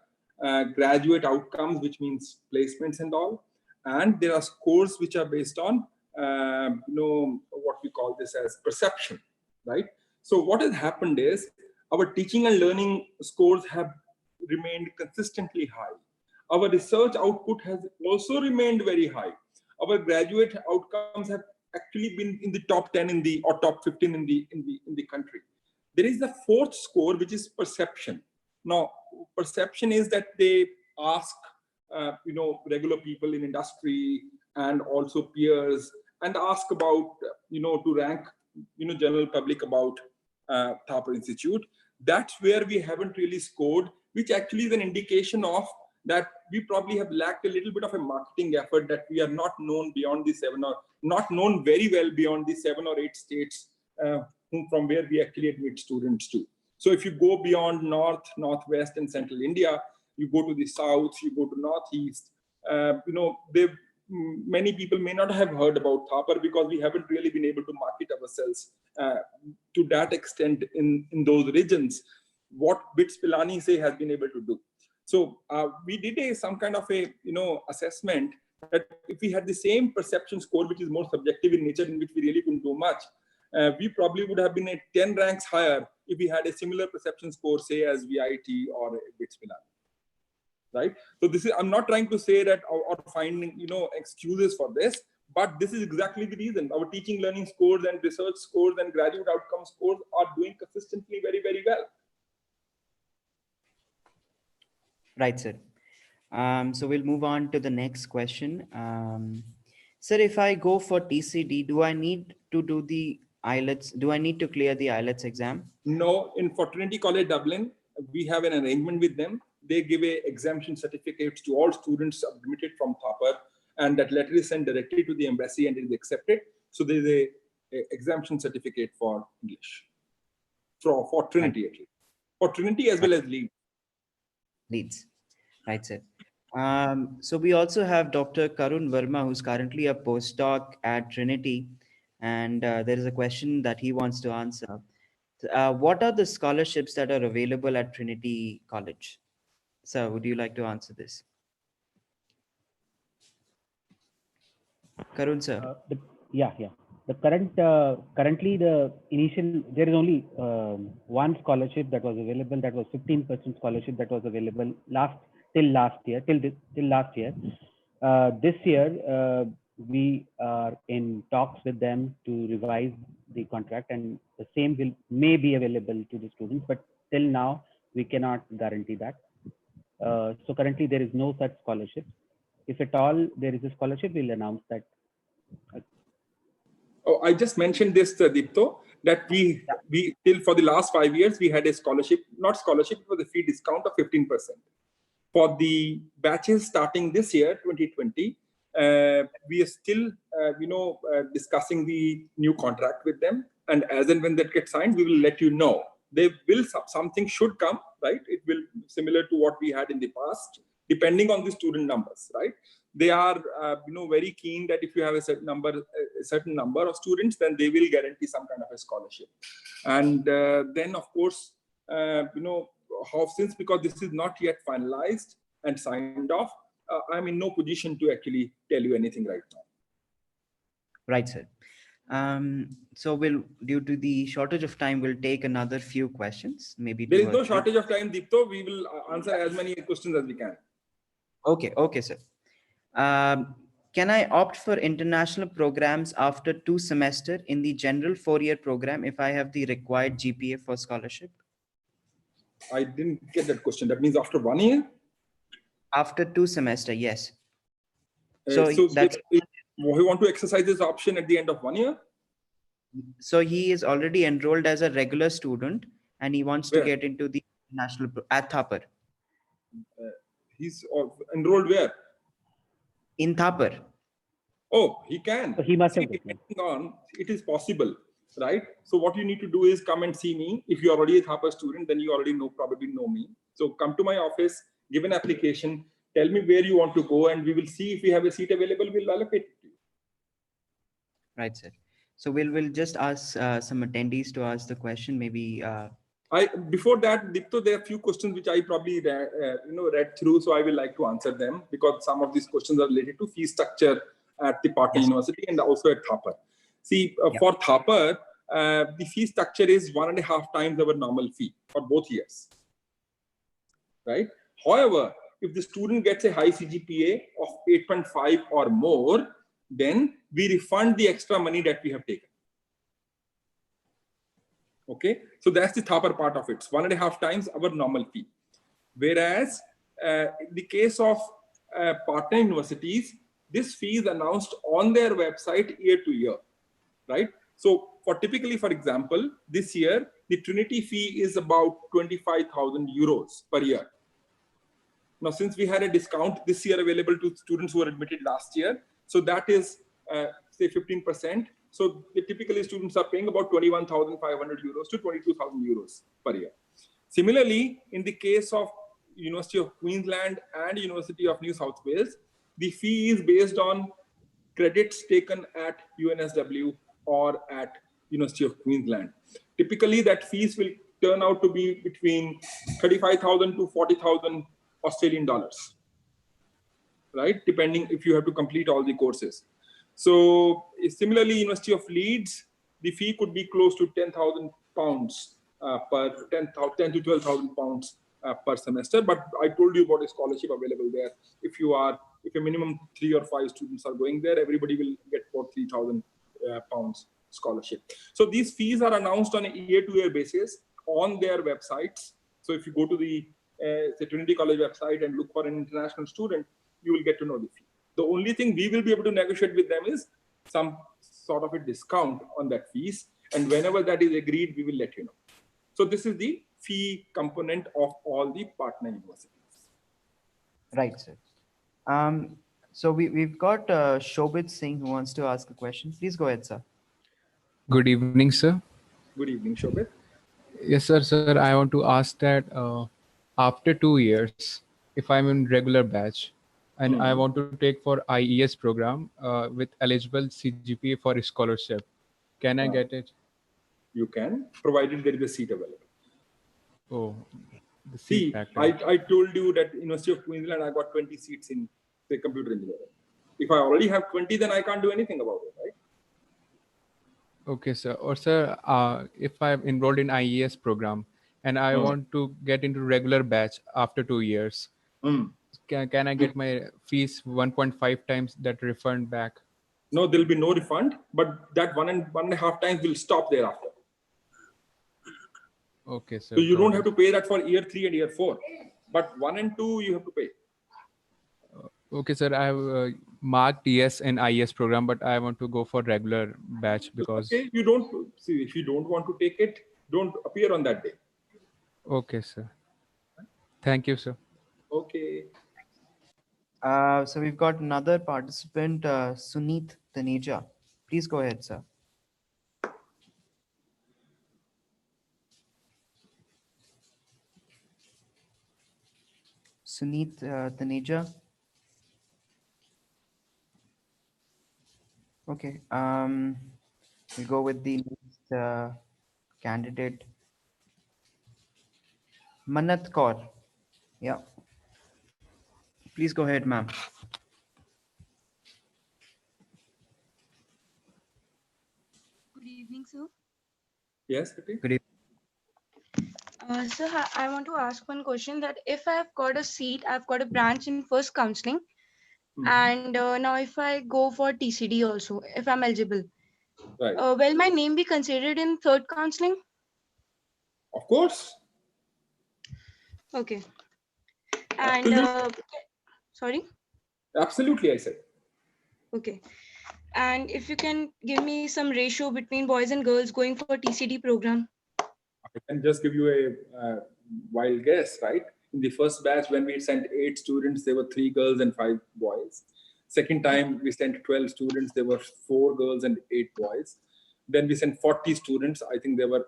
S1: graduate outcomes, which means placements and all. And there are scores which are based on, what we call this as perception, right? So what has happened is our teaching and learning scores have remained consistently high. Our research output has also remained very high. Our graduate outcomes have actually been in the top 10 or top 15 in the country. There is the fourth score, which is perception. Now, perception is that they ask regular people in industry and also peers and ask about to rank general public about Thapar Institute. That's where we haven't really scored, which actually is an indication of that we probably have lacked a little bit of a marketing effort, that we are not known beyond the not known very well beyond the 7 or 8 states from where we actually admit students to. So if you go beyond North, Northwest and Central India, you go to the South, you go to Northeast, many people may not have heard about Thapar because we haven't really been able to market ourselves to that extent in those regions. What BITS Pilani say has been able to do. So we did some kind of a assessment that if we had the same perception score, which is more subjective in nature, in which we really couldn't do much, we probably would have been at 10 ranks higher if we had a similar perception score, say as VIT or BITS Pilani. Right? So this is, I'm not trying to say that or finding excuses for this, but this is exactly the reason. Our teaching learning scores and research scores and graduate outcome scores are doing consistently very, very well.
S2: Right, sir. So we'll move on to the next question. Sir, if I go for TCD, do I need to do the IELTS? Do I need to clear the IELTS exam?
S1: No, for Trinity College Dublin, we have an arrangement with them. They give a exemption certificates to all students admitted from Thapar, and that letter is sent directly to the embassy and it is accepted. So there is a exemption certificate for English, for Trinity at least. For Trinity as well as
S2: Leeds. Right, sir. So we also have Dr. Karun Verma, who's currently a postdoc at Trinity, and there is a question that he wants to answer. What are the scholarships that are available at Trinity College? Sir, would you like to answer this? Karun, sir.
S4: Yeah. The currently the initial, there is only one scholarship that was available. That was 15% scholarship that was available till last year. This year, we are in talks with them to revise the contract, and the same may be available to the students, but till now we cannot guarantee that. So currently there is no such scholarship. If at all there is a scholarship, we'll announce that.
S1: Oh, I just mentioned this, Deepto, that we till for the last 5 years, we had a scholarship, not scholarship, it was a fee discount of 15%. For the batches starting this year, 2020, we are still, discussing the new contract with them. And as and when that gets signed, we will let you know. Something should come, right? It will be similar to what we had in the past. depending on the student numbers, right? They are, very keen that if you have a certain number of students, then they will guarantee some kind of a scholarship. And then, of course, since because this is not yet finalized and signed off, I'm in no position to actually tell you anything right now.
S2: Right, sir. So due to the shortage of time, we'll take another few questions. Maybe
S1: there is no shortage of time, Deepto. We will answer as many questions as we can.
S2: Okay, sir. Can I opt for international programs after 2 semesters in the general 4-year program if I have the required GPA for scholarship?
S1: I didn't get that question. That means after 1 year?
S2: After 2 semesters, yes.
S1: So that's we want to exercise this option at the end of 1 year?
S2: So he is already enrolled as a regular student and he wants to get into the national at Thapar.
S1: He's enrolled where?
S2: In Thapar.
S1: Oh, he can.
S4: So he must have
S1: it is possible, right? So what you need to do is come and see me. If you're already a Thapar student, then you already probably know me. So come to my office, give an application, tell me where you want to go, and we will see if we have a seat available, we'll allocate it to you.
S2: Right, sir. So we'll just ask some attendees to ask the question. Maybe
S1: before that, Dipto, there are a few questions which I probably read through, so I will like to answer them because some of these questions are related to fee structure at the partner university and also at Thapar. See, for Thapar, the fee structure is 1.5 times our normal fee for both years, right? However, if the student gets a high CGPA of 8.5 or more, then we refund the extra money that we have taken. Okay, so that's the Thapar part of it. It's 1.5 times our normal fee. Whereas in the case of partner universities, this fee is announced on their website year to year, right? So for example, this year, the Trinity fee is about 25,000 euros per year. Now, since we had a discount this year available to students who were admitted last year, so that is say 15%. So typically students are paying about 21,500 euros to 22,000 euros per year. Similarly, in the case of University of Queensland and University of New South Wales, the fee is based on credits taken at UNSW or at University of Queensland. Typically, that fees will turn out to be between 35,000 to 40,000 Australian dollars, right? Depending if you have to complete all the courses. So similarly, University of Leeds, the fee could be close to 10,000 pounds per 10 to 12,000 pounds per semester. But I told you about a scholarship available there. If a minimum 3 or 5 students are going there, everybody will get about 3,000 pounds scholarship. So these fees are announced on a year-to-year basis on their websites. So if you go to the Trinity College website and look for an international student, you will get to know the fee. The only thing we will be able to negotiate with them is some sort of a discount on that fees. And whenever that is agreed, we will let you know. So this is the fee component of all the partner universities.
S2: Right, sir. So we've got Shobit Singh who wants to ask a question. Please go ahead, sir.
S5: Good evening, sir.
S1: Good evening, Shobit.
S5: Yes, sir. Sir, I want to ask that after 2 years, if I'm in regular batch and I want to take for IES program with eligible CGPA for a scholarship, can I get it?
S1: You can, provided there is a seat available.
S5: Oh, the seat factor.
S1: I told you that University of Queensland, I got 20 seats in the computer engineering. If I already have 20, then I can't do anything about it, right?
S5: Okay, sir. Or sir, if I'm enrolled in IES program and I want to get into regular batch after 2 years, can I get my fees 1.5 times that refund back?
S1: No, there'll be no refund, but that 1.5 times will stop thereafter.
S5: Okay, sir.
S1: So you don't have to pay that for year 3 and year 4, but 1 and 2 you have to pay.
S5: Okay, sir. I have marked yes in IES program, but I want to go for regular batch because.
S1: Okay, you don't see if you don't want to take it, don't appear on that day.
S5: Okay, sir. Thank you, sir.
S1: Okay.
S2: So we've got another participant, Suneet Taneja. Please go ahead, sir. Suneet Taneja. Okay. We'll go with the next candidate, Manat Kaur. Yeah. Please go ahead, ma'am.
S6: Good evening, sir.
S1: Yes, Piti?
S2: Good evening.
S6: Sir, I want to ask one question that if I've got a seat, I've got a branch in first counseling, and now if I go for TCD also, if I'm eligible,
S1: Right.
S6: will my name be considered in third counseling?
S1: Of course.
S6: Okay. And sorry.
S1: Absolutely, I said.
S6: Okay. And if you can give me some ratio between boys and girls going for TCD program.
S1: I can just give you a wild guess, right? In the first batch, when we sent 8 students, there were 3 girls and 5 boys. Second time, we sent 12 students, there were 4 girls and 8 boys. Then we sent 40 students, I think there were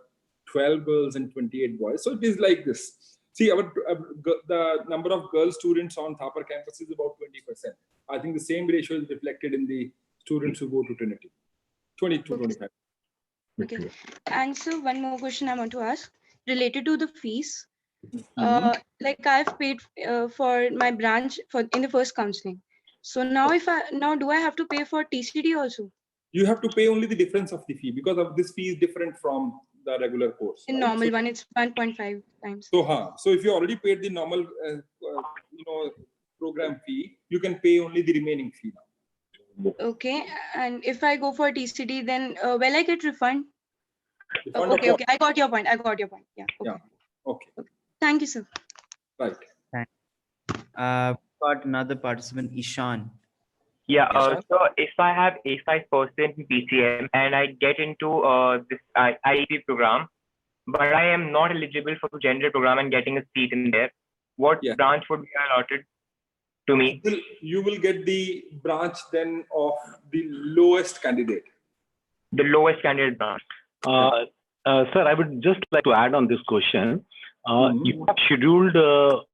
S1: 12 girls and 28 boys. So it is like this. See, the number of girl students on Thapar campus is about 20%. I think the same ratio is reflected in the students who go to Trinity, 22, 25.
S6: Okay. And so one more question I want to ask related to the fees. Like I've paid for my branch in the first counseling. So now do I have to pay for TCD also?
S1: You have to pay only the difference of the fee because of this fee is different from the regular course.
S6: In
S1: right?
S6: normal
S1: So,
S6: one, it's 1.5 times.
S1: So if you already paid the normal, program fee, you can pay only the remaining fee now.
S6: Okay. And if I go for TCD, then will I get refund?
S1: Refund of
S6: Okay.
S1: what?
S6: Okay. I got your point. Yeah. Okay.
S1: Yeah. Okay.
S6: Thank you, sir.
S1: Right.
S2: Got another participant, Ishan.
S7: Yeah,
S1: Ishan?
S7: so if I have 85% in PCM and I get into this IEP program, but I am not eligible for the gender program and getting a seat in there, what branch would be allotted to me?
S1: You will get the branch then of the lowest candidate.
S7: The lowest candidate branch.
S8: Sir, I would just like to add on this question. You have scheduled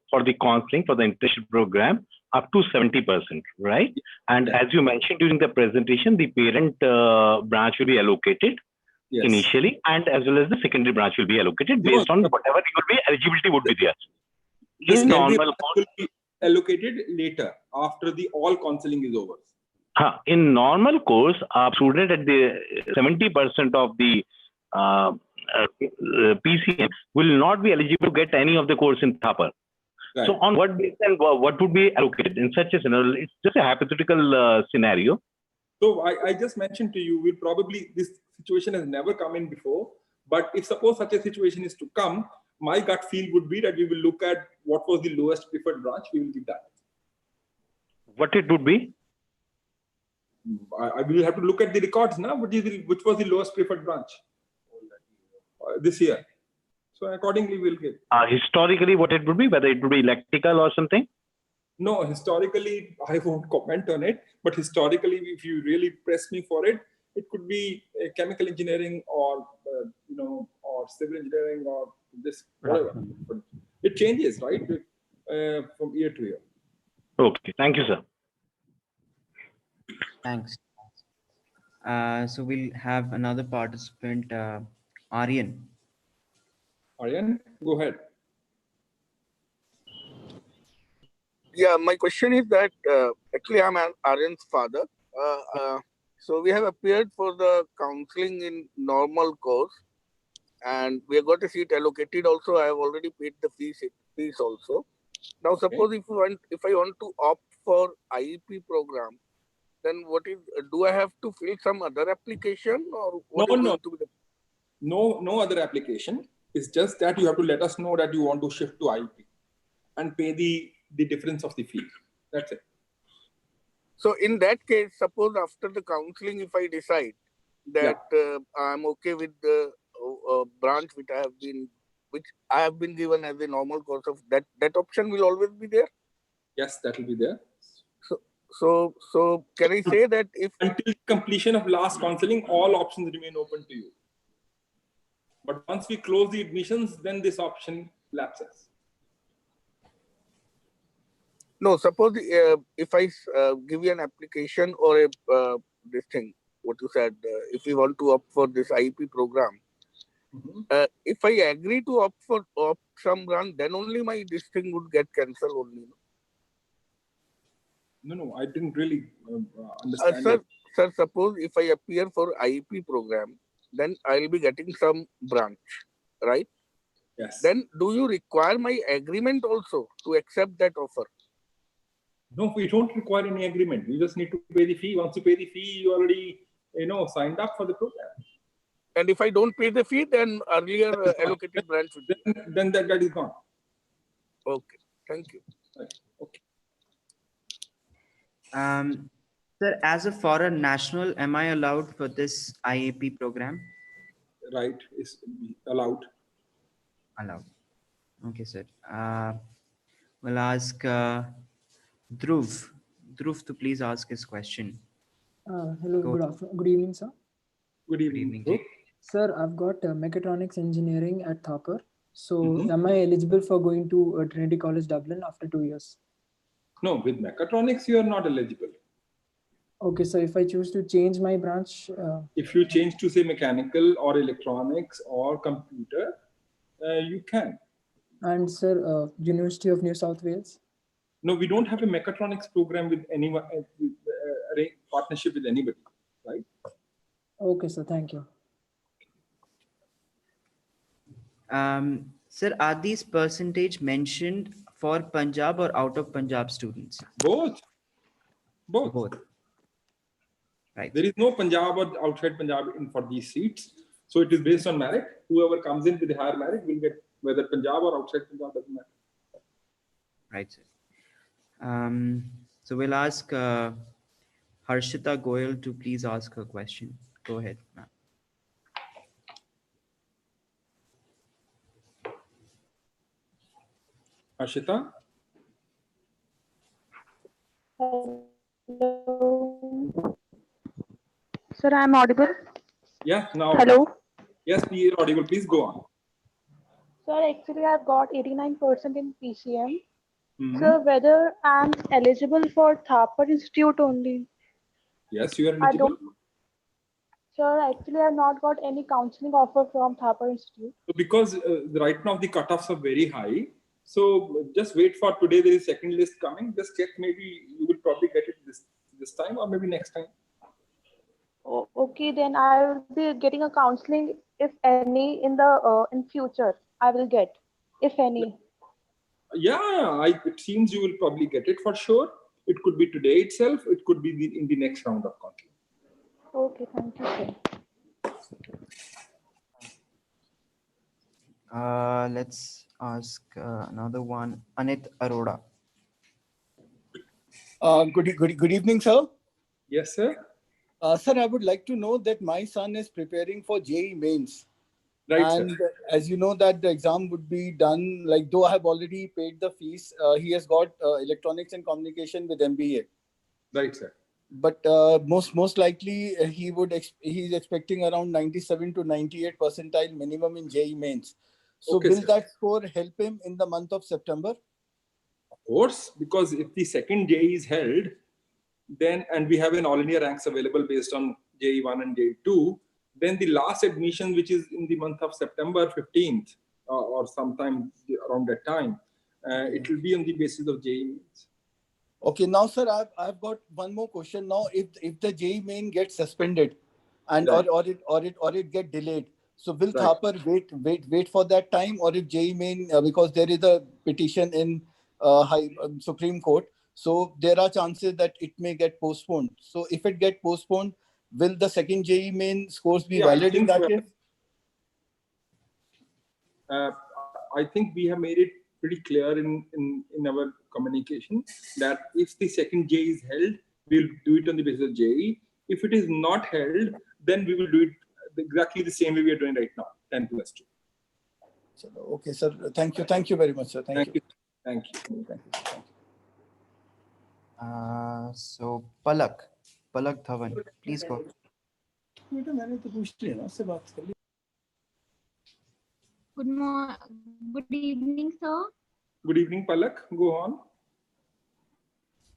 S8: for the counseling for the internship program up to 70%, right? And as you mentioned during the presentation, the parent branch will be allocated initially, and as well as the secondary branch will be allocated based on whatever eligibility would be there.
S1: The secondary branch will be allocated later after the all counseling is over.
S8: In normal course, a student at the 70% of the PCM will not be eligible to get any of the course in Thapar. Right. So on what basis and what would be allocated in such a scenario? It's just a hypothetical scenario.
S1: So I just mentioned to you, this situation has never come in before, but if suppose such a situation is to come, my gut feel would be that we will look at what was the lowest preferred branch, we will give that.
S8: What it would be?
S1: I will have to look at the records now, which was the lowest preferred branch this year. So accordingly, we'll get.
S8: Historically, what it would be, whether it would be electrical or something?
S1: No, historically, I won't comment on it. But historically, if you really press me for it, it could be chemical engineering or or civil engineering or this whatever. But it changes, right, from year to year.
S8: Okay, thank you, sir.
S2: Thanks. So we'll have another participant, Aryan.
S1: Aryan, go ahead.
S9: Yeah, my question is that actually I'm Aryan's father. So we have appeared for the counseling in normal course, and we have got a seat allocated. Also, I have already paid the fees also. Now, suppose if I want to opt for IEP program, then do I have to fill some other application or what is going to be the...
S1: No other application. It's just that you have to let us know that you want to shift to IEP and pay the difference of the fee. That's it.
S9: So in that case, suppose after the counseling, if I decide that I'm okay with the branch which I have been given as a normal course of that option will always be there?
S1: Yes, that will be there.
S9: So can I say that if
S1: until completion of last counseling, all options remain open to you. But once we close the admissions, then this option lapses.
S9: No, suppose if I give you an application or a this thing, what you said, if we want to opt for this IEP program, if I agree to opt for some branch, then only my this thing would get cancelled only.
S1: No, I didn't really understand.
S9: Sir, suppose if I appear for IEP program, then I'll be getting some branch, right?
S1: Yes.
S9: Then do you require my agreement also to accept that offer?
S1: No, we don't require any agreement. You just need to pay the fee. Once you pay the fee, you already, signed up for the program.
S9: And if I don't pay the fee, then earlier allocated branch would be.
S1: Then that is gone.
S9: Okay, thank you.
S1: Okay.
S2: Sir, as a foreign national, am I allowed for this IEP program?
S1: Right, is allowed.
S2: Allowed. Okay, sir. We'll ask Dhruv. Dhruv to please ask his question.
S10: Hello, good evening, sir.
S1: Good evening.
S10: Sir, I've got mechatronics engineering at Thapar. So am I eligible for going to Trinity College, Dublin after 2 years?
S1: No, with mechatronics, you are not eligible.
S10: Okay, so if I choose to change my branch?
S1: If you change to say mechanical or electronics or computer, you can.
S10: And sir, University of New South Wales?
S1: No, we don't have a mechatronics program with anyone, partnership with anybody, right?
S10: Okay, sir, thank you.
S2: Sir, are these percentage mentioned for Punjab or out of Punjab students?
S1: Both.
S2: Right.
S1: There is no Punjab or outside Punjab in for these seats. So it is based on merit. Whoever comes in with the higher merit will get, whether Punjab or outside Punjab, doesn't matter.
S2: Right, sir. So we'll ask Harshita Goyal to please ask her question. Go ahead, ma'am.
S1: Harshita?
S11: Hello. Sir, I'm audible?
S1: Yeah, now.
S11: Hello.
S1: Yes, you're audible. Please go on.
S11: Sir, actually, I've got 89% in PCM. Sir, whether I'm eligible for Thapar Institute only?
S1: Yes, you are eligible.
S11: Sir, actually, I've not got any counseling offer from Thapar Institute.
S1: Because right now the cutoffs are very high. So just wait for today. There is second list coming. Just check. Maybe you will probably get it this time or maybe next time.
S11: Oh, okay, then I will be getting a counseling, if any, in future. I will get, if any.
S1: Yeah, it seems you will probably get it for sure. It could be today itself. It could be in the next round of counseling.
S11: Okay, thank you,
S2: sir. Let's ask another one. Anit Arora.
S12: Good evening, sir.
S1: Yes, sir.
S12: Sir, I would like to know that my son is preparing for JEE mains.
S1: Right,
S12: and
S1: sir.
S12: As you know that the exam would be done, like though I have already paid the fees, he has got electronics and communication with MBA.
S1: Right, sir.
S12: But most likely he's expecting around 97 to 98 percentile minimum in JEE mains. So
S1: Okay,
S12: will
S1: sir.
S12: that score help him in the month of September?
S1: Of course, because if the second JEE is held, then, and we have an all India ranks available based on JEE 1 and JEE 2, then the last admission, which is in the month of September 15th or sometime around that time, it will be on the basis of JEE.
S12: Okay, now sir, I've got one more question. Now, if the JEE main gets suspended, and
S1: Right.
S12: or it get delayed, so will
S1: Right.
S12: Thapar wait for that time, or if JEE main because there is a petition in Supreme Court, so there are chances that it may get postponed. So if it get postponed, will the second JEE main scores be valid in that case?
S1: I think we have made it pretty clear in our communication that if the second JEE is held, we'll do it on the basis of JEE. If it is not held, then we will do it exactly the same way we are doing right now, 10+2.
S12: Okay, sir. Thank you. Thank you very much, sir. Thank you.
S1: Thank you.
S2: So Palak Dhawan, please go.
S13: Good evening, sir.
S1: Good evening, Palak. Go on.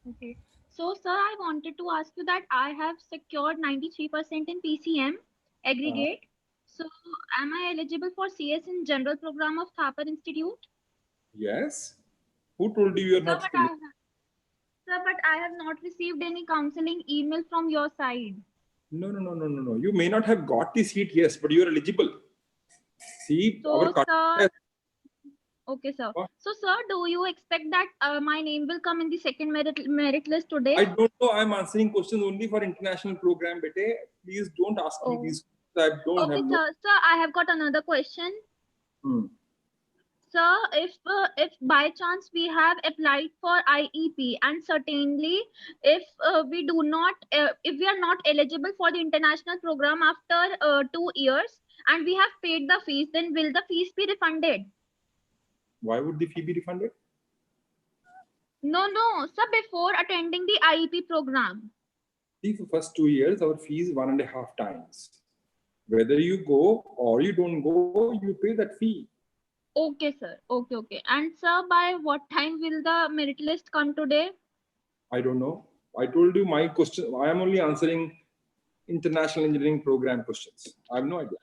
S13: Okay. So, sir, I wanted to ask you that I have secured 93% in PCM aggregate. So, am I eligible for CS in general program of Thapar Institute?
S1: Yes. Who told you you're not?
S13: Sir, but I have not received any counseling email from your side.
S1: No. You may not have got the seat, yes, but you're eligible. See,
S13: So,
S1: our
S13: sir, okay, sir. So, sir, do you expect that my name will come in the second merit list today?
S1: I don't know. I'm answering questions only for international program, bete. Please don't ask me these. I don't have.
S13: Sir. Sir, I have got another question. Sir, if by chance we have applied for IEP and certainly if we do not, if we are not eligible for the international program after 2 years and we have paid the fees, then will the fees be refunded?
S1: Why would the fee be refunded?
S13: No, sir, before attending the IEP program.
S1: See, for first 2 years, our fee is 1.5 times. Whether you go or you don't go, you pay that fee.
S13: Okay, sir. Okay. And sir, by what time will the merit list come today?
S1: I don't know. I told you my question. I am only answering international engineering program questions. I have no idea.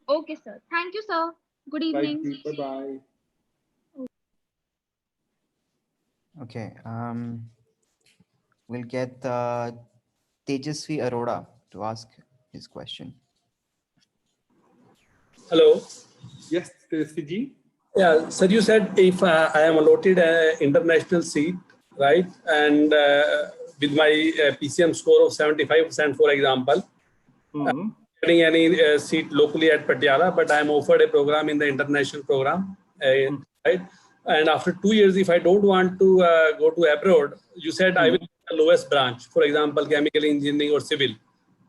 S13: Okay, sir. Thank you, sir. Good evening.
S1: Bye-bye.
S2: Okay. We'll get Tejasvi Arora to ask his question.
S14: Hello.
S1: Yes, Tejasvi ji.
S14: Yeah, sir, you said if I am allotted an international seat, right, and with my PCM score of 75%, for example, getting any seat locally at Patiala, but I am offered a program in the international program, right? And after 2 years, if I don't want to go to abroad, you said I will the lowest branch, for example, chemical engineering or civil,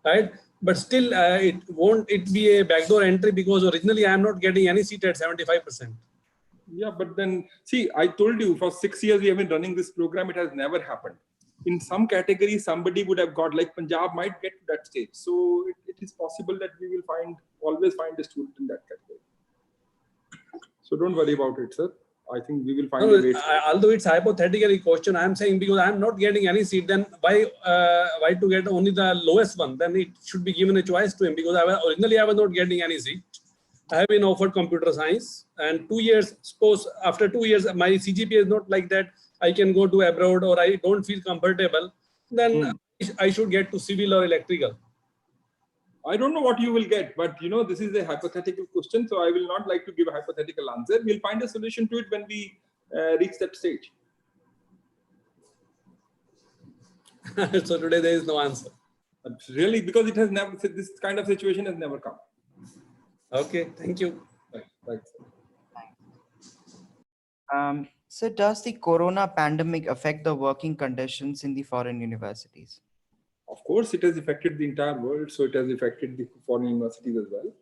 S14: right? But still, won't it be a backdoor entry because originally I am not getting any seat at 75%.
S1: Yeah, but then see, I told you for 6 years we have been running this program. It has never happened. In some categories, somebody would have got, like Punjab might get to that stage. So it is possible that we will always find a student in that category. So don't worry about it, sir. I think we will find a way.
S14: Although it's hypothetical question, I am saying because I am not getting any seat, then why to get only the lowest one? Then it should be given a choice to him because originally I was not getting any seat. I have been offered computer science, and 2 years, suppose after 2 years, my CGPA is not like that. I can go to abroad or I don't feel comfortable. Then I should get to civil or electrical.
S1: I don't know what you will get, but this is a hypothetical question, so I will not like to give a hypothetical answer. We'll find a solution to it when we reach that stage.
S14: So today there is no answer.
S1: Really, because it has never, this kind of situation has never come.
S14: Okay, thank you.
S1: Right.
S2: So does the corona pandemic affect the working conditions in the foreign universities?
S1: Of course, it has affected the entire world. So it has affected the foreign universities as well.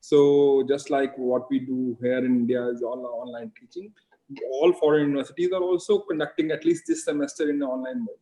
S1: So just like what we do here in India is all online teaching, all foreign universities are also conducting at least this semester in the online mode.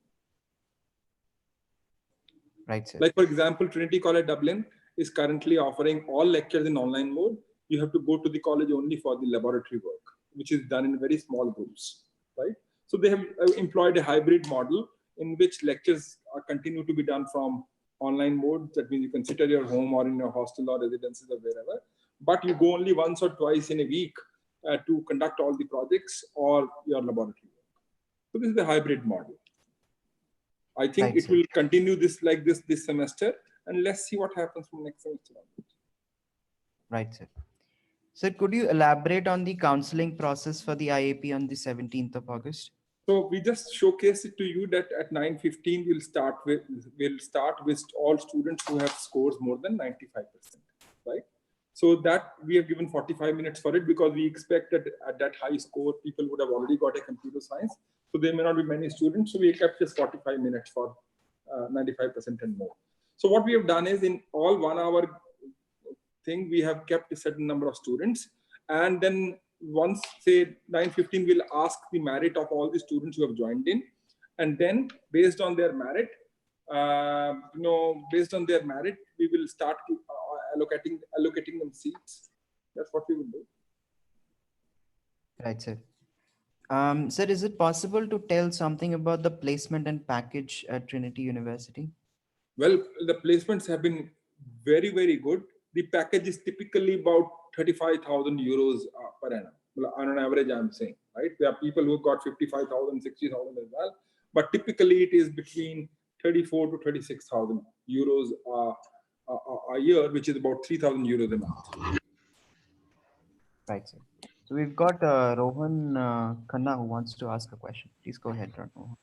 S2: Right, sir.
S1: Like for example, Trinity College Dublin is currently offering all lectures in online mode. You have to go to the college only for the laboratory work, which is done in very small groups, right? So they have employed a hybrid model in which lectures continue to be done from online mode. That means you can sit at your home or in your hostel or residences or wherever, but you go only once or twice in a week to conduct all the projects or your laboratory work. So this is the hybrid model. I think it will continue this semester, and let's see what happens from next semester onwards.
S2: Right, sir. Sir, could you elaborate on the counseling process for the IEP on the 17th of August?
S1: So we just showcase it to you that at 9:15 we'll start with all students who have scores more than 95%, right? So that we have given 45 minutes for it because we expect that at that high score people would have already got a computer science. So there may not be many students. So we kept just 45 minutes for 95% and more. So what we have done is in all 1 hour thing, we have kept a certain number of students. And then once say 9:15, we'll ask the merit of all the students who have joined in. And then based on their merit, we will start allocating them seats. That's what we will do.
S2: Right, sir. Sir, is it possible to tell something about the placement and package at Trinity University?
S1: Well, the placements have been very, very good. The package is typically about 35,000 euros per annum. Well, on an average, I'm saying, right? There are people who got 55,000, 60,000 as well. But typically it is between 34 to 36,000 euros a year, which is about 3,000 euros a month.
S2: Right, sir. So we've got Rohan Khanna who wants to ask a question. Please go ahead, Rohan.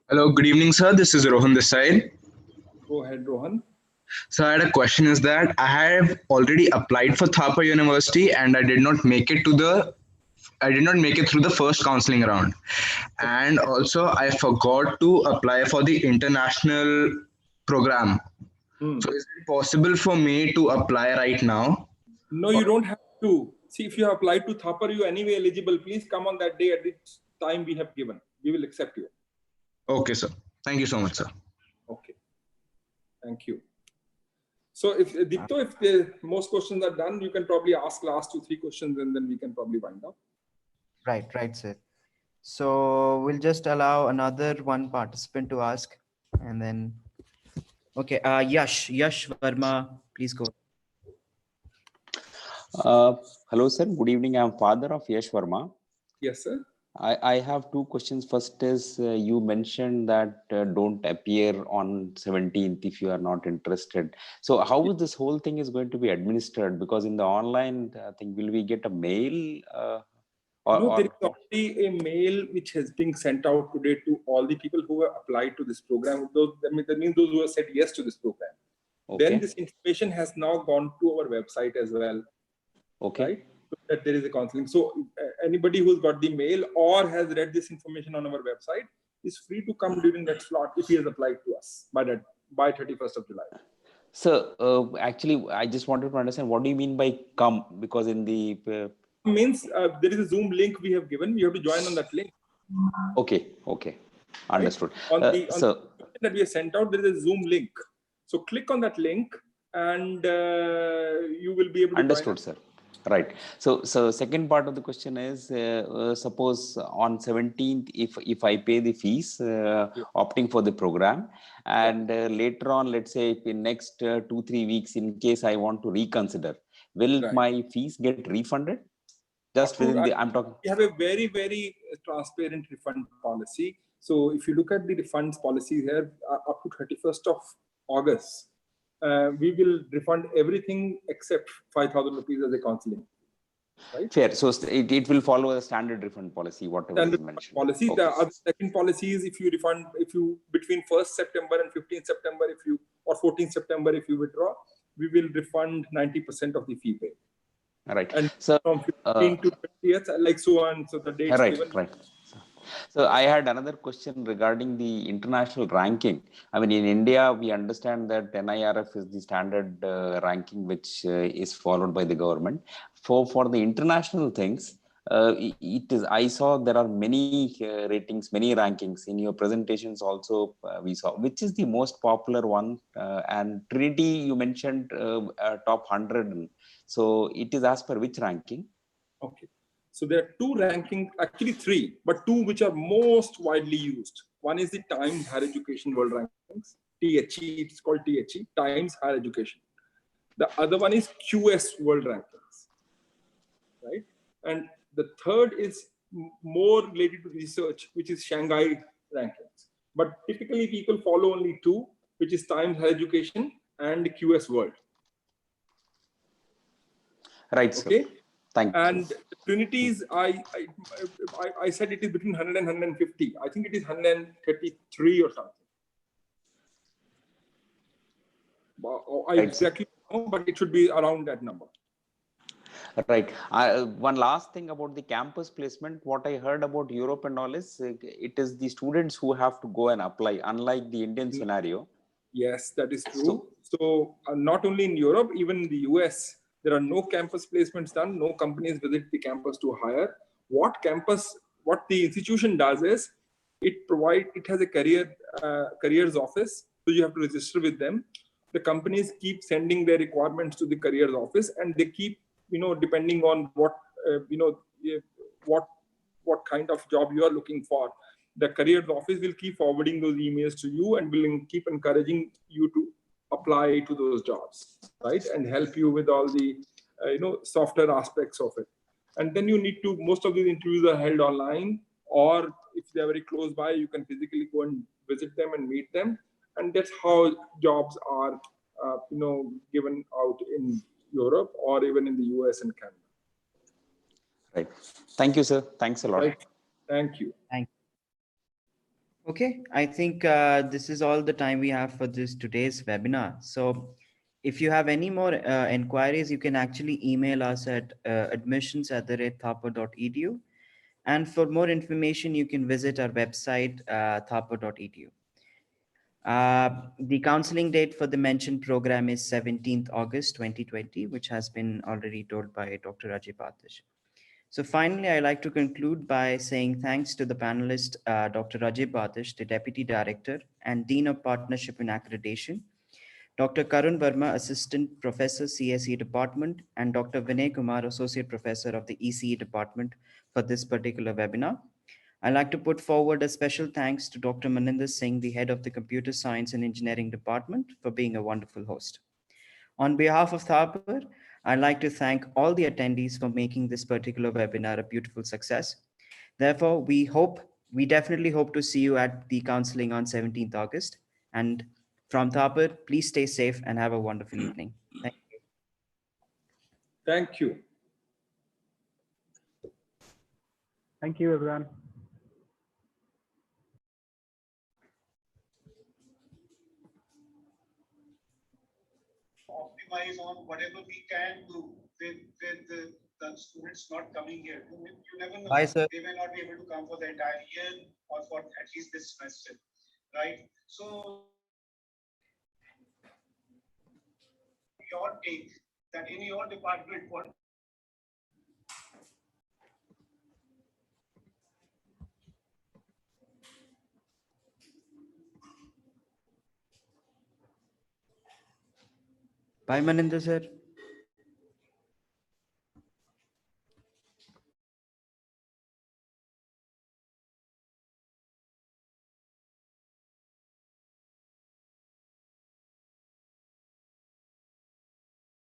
S15: Hello, good evening, sir. This is Rohan this side.
S1: Go ahead, Rohan.
S15: So I had a question is that I have already applied for Thapa University and I did not make it through the first counseling round. And also I forgot to apply for the international program. So is it possible for me to apply right now?
S1: No, you don't have to. See, if you have applied to Thapar, you are anyway eligible. Please come on that day at the time we have given. We will accept you.
S15: Okay, sir. Thank you so much, sir.
S1: Okay. Thank you. So if Dipto, if most questions are done, you can probably ask last 2-3 questions and then we can probably wind up.
S2: Right, sir. So we'll just allow another one participant to ask and then, okay, Yash Verma, please go.
S16: Hello, sir. Good evening. I'm father of Yash Verma.
S1: Yes, sir.
S16: I have 2 questions. First is you mentioned that don't appear on 17th if you are not interested. So how is this whole thing is going to be administered? Because in the online thing, will we get a mail?
S1: There is already a mail which has been sent out today to all the people who have applied to this program. That means those who have said yes to this program.
S16: Okay.
S1: Then this information has now gone to our website as well.
S16: Okay.
S1: Right? So that there is a counseling. So anybody who's got the mail or has read this information on our website is free to come during that slot if he has applied to us by 31st of July.
S16: So actually, I just wanted to understand what do you mean by come? Because in the
S1: means there is a Zoom link we have given. You have to join on that link.
S16: Okay. Understood.
S1: Right? On the that we have sent out, there is a Zoom link. So click on that link and you will be able to
S16: understood, sir. Right. So second part of the question is, suppose on 17th, if I pay the fees, opting for the program, and later on, let's say in next 2-3 weeks, in case I want to reconsider, will my fees get refunded? Just within the, I'm talking.
S1: We have a very, very transparent refund policy. So if you look at the refunds policy here, up to 31st of August, we will refund everything except 5,000 rupees as a counseling. Right?
S16: Fair. So it will follow a standard refund policy, whatever is mentioned.
S1: Policy.
S16: Okay.
S1: The other second policy is if you refund, between 1st September and 15th September, or 14th September, if you withdraw, we will refund 90% of the fee paid.
S16: Right.
S1: And
S16: so,
S1: from 15th to 20th, like so on. So the dates given.
S16: Right. So I had another question regarding the international ranking. I mean, in India, we understand that NIRF is the standard ranking which is followed by the government. For the international things, it is. I saw there are many ratings, many rankings in your presentations. Also, we saw which is the most popular one. And Trinity, you mentioned top 100. So it is as per which ranking?
S1: Okay. So there are 2 rankings, actually 3, but 2 which are most widely used. One is the Times Higher Education World Rankings, THE, it's called THE, Times Higher Education. The other one is QS World Rankings, right? And the third is more related to research, which is Shanghai Rankings. But typically people follow only 2, which is Times Higher Education and QS World.
S16: Right,
S1: okay.
S16: Sir. Thank you.
S1: And Trinity's, I said it is between 100 and 150. I think it is 133 or something. I exactly don't know, but it should be around that number.
S16: Right. One last thing about the campus placement. What I heard about Europe and all is it is the students who have to go and apply, unlike the Indian scenario.
S1: Yes, that is true. So not only in Europe, even in the US, there are no campus placements done. No companies visit the campus to hire. What the institution does is it has a careers office. So you have to register with them. The companies keep sending their requirements to the careers office, and they keep, depending on what what kind of job you are looking for. The careers office will keep forwarding those emails to you and will keep encouraging you to apply to those jobs, right? And help you with all the softer aspects of it. And then you need to, most of these interviews are held online, or if they're very close by, you can physically go and visit them and meet them. And that's how jobs are, given out in Europe or even in the US and Canada.
S16: Right. Thank you, sir. Thanks a lot.
S1: Right. Thank you.
S2: Thank you. Okay, I think this is all the time we have for today's webinar. So if you have any more inquiries, you can actually email us at admissions@thapar.edu. And for more information, you can visit our website, thapar.edu. The counseling date for the mentioned program is 17th August 2020, which has been already told by Dr. Ajay Batish. So finally, I'd like to conclude by saying thanks to the panelist, Dr. Ajay Batish, the Deputy Director and Dean of Partnership and Accreditation, Dr. Karun Verma, Assistant Professor, CSE Department, and Dr. Vinay Kumar, Associate Professor of the ECE Department for this particular webinar. I'd like to put forward a special thanks to Dr. Maninder Singh, the head of the Computer Science and Engineering Department, for being a wonderful host. On behalf of Thapar, I'd like to thank all the attendees for making this particular webinar a beautiful success. Therefore, we definitely hope to see you at the counseling on 17th August. And from Thapar, please stay safe and have a wonderful evening. Thank you.
S1: Thank you.
S4: Thank you, everyone.
S17: Optimize on whatever we can do with the students not coming here. You never know.
S2: Bye, sir.
S17: They may not be able to come for the entire year or for at least this semester, right? So your take that in your department, what
S2: Bye, Maninder, sir.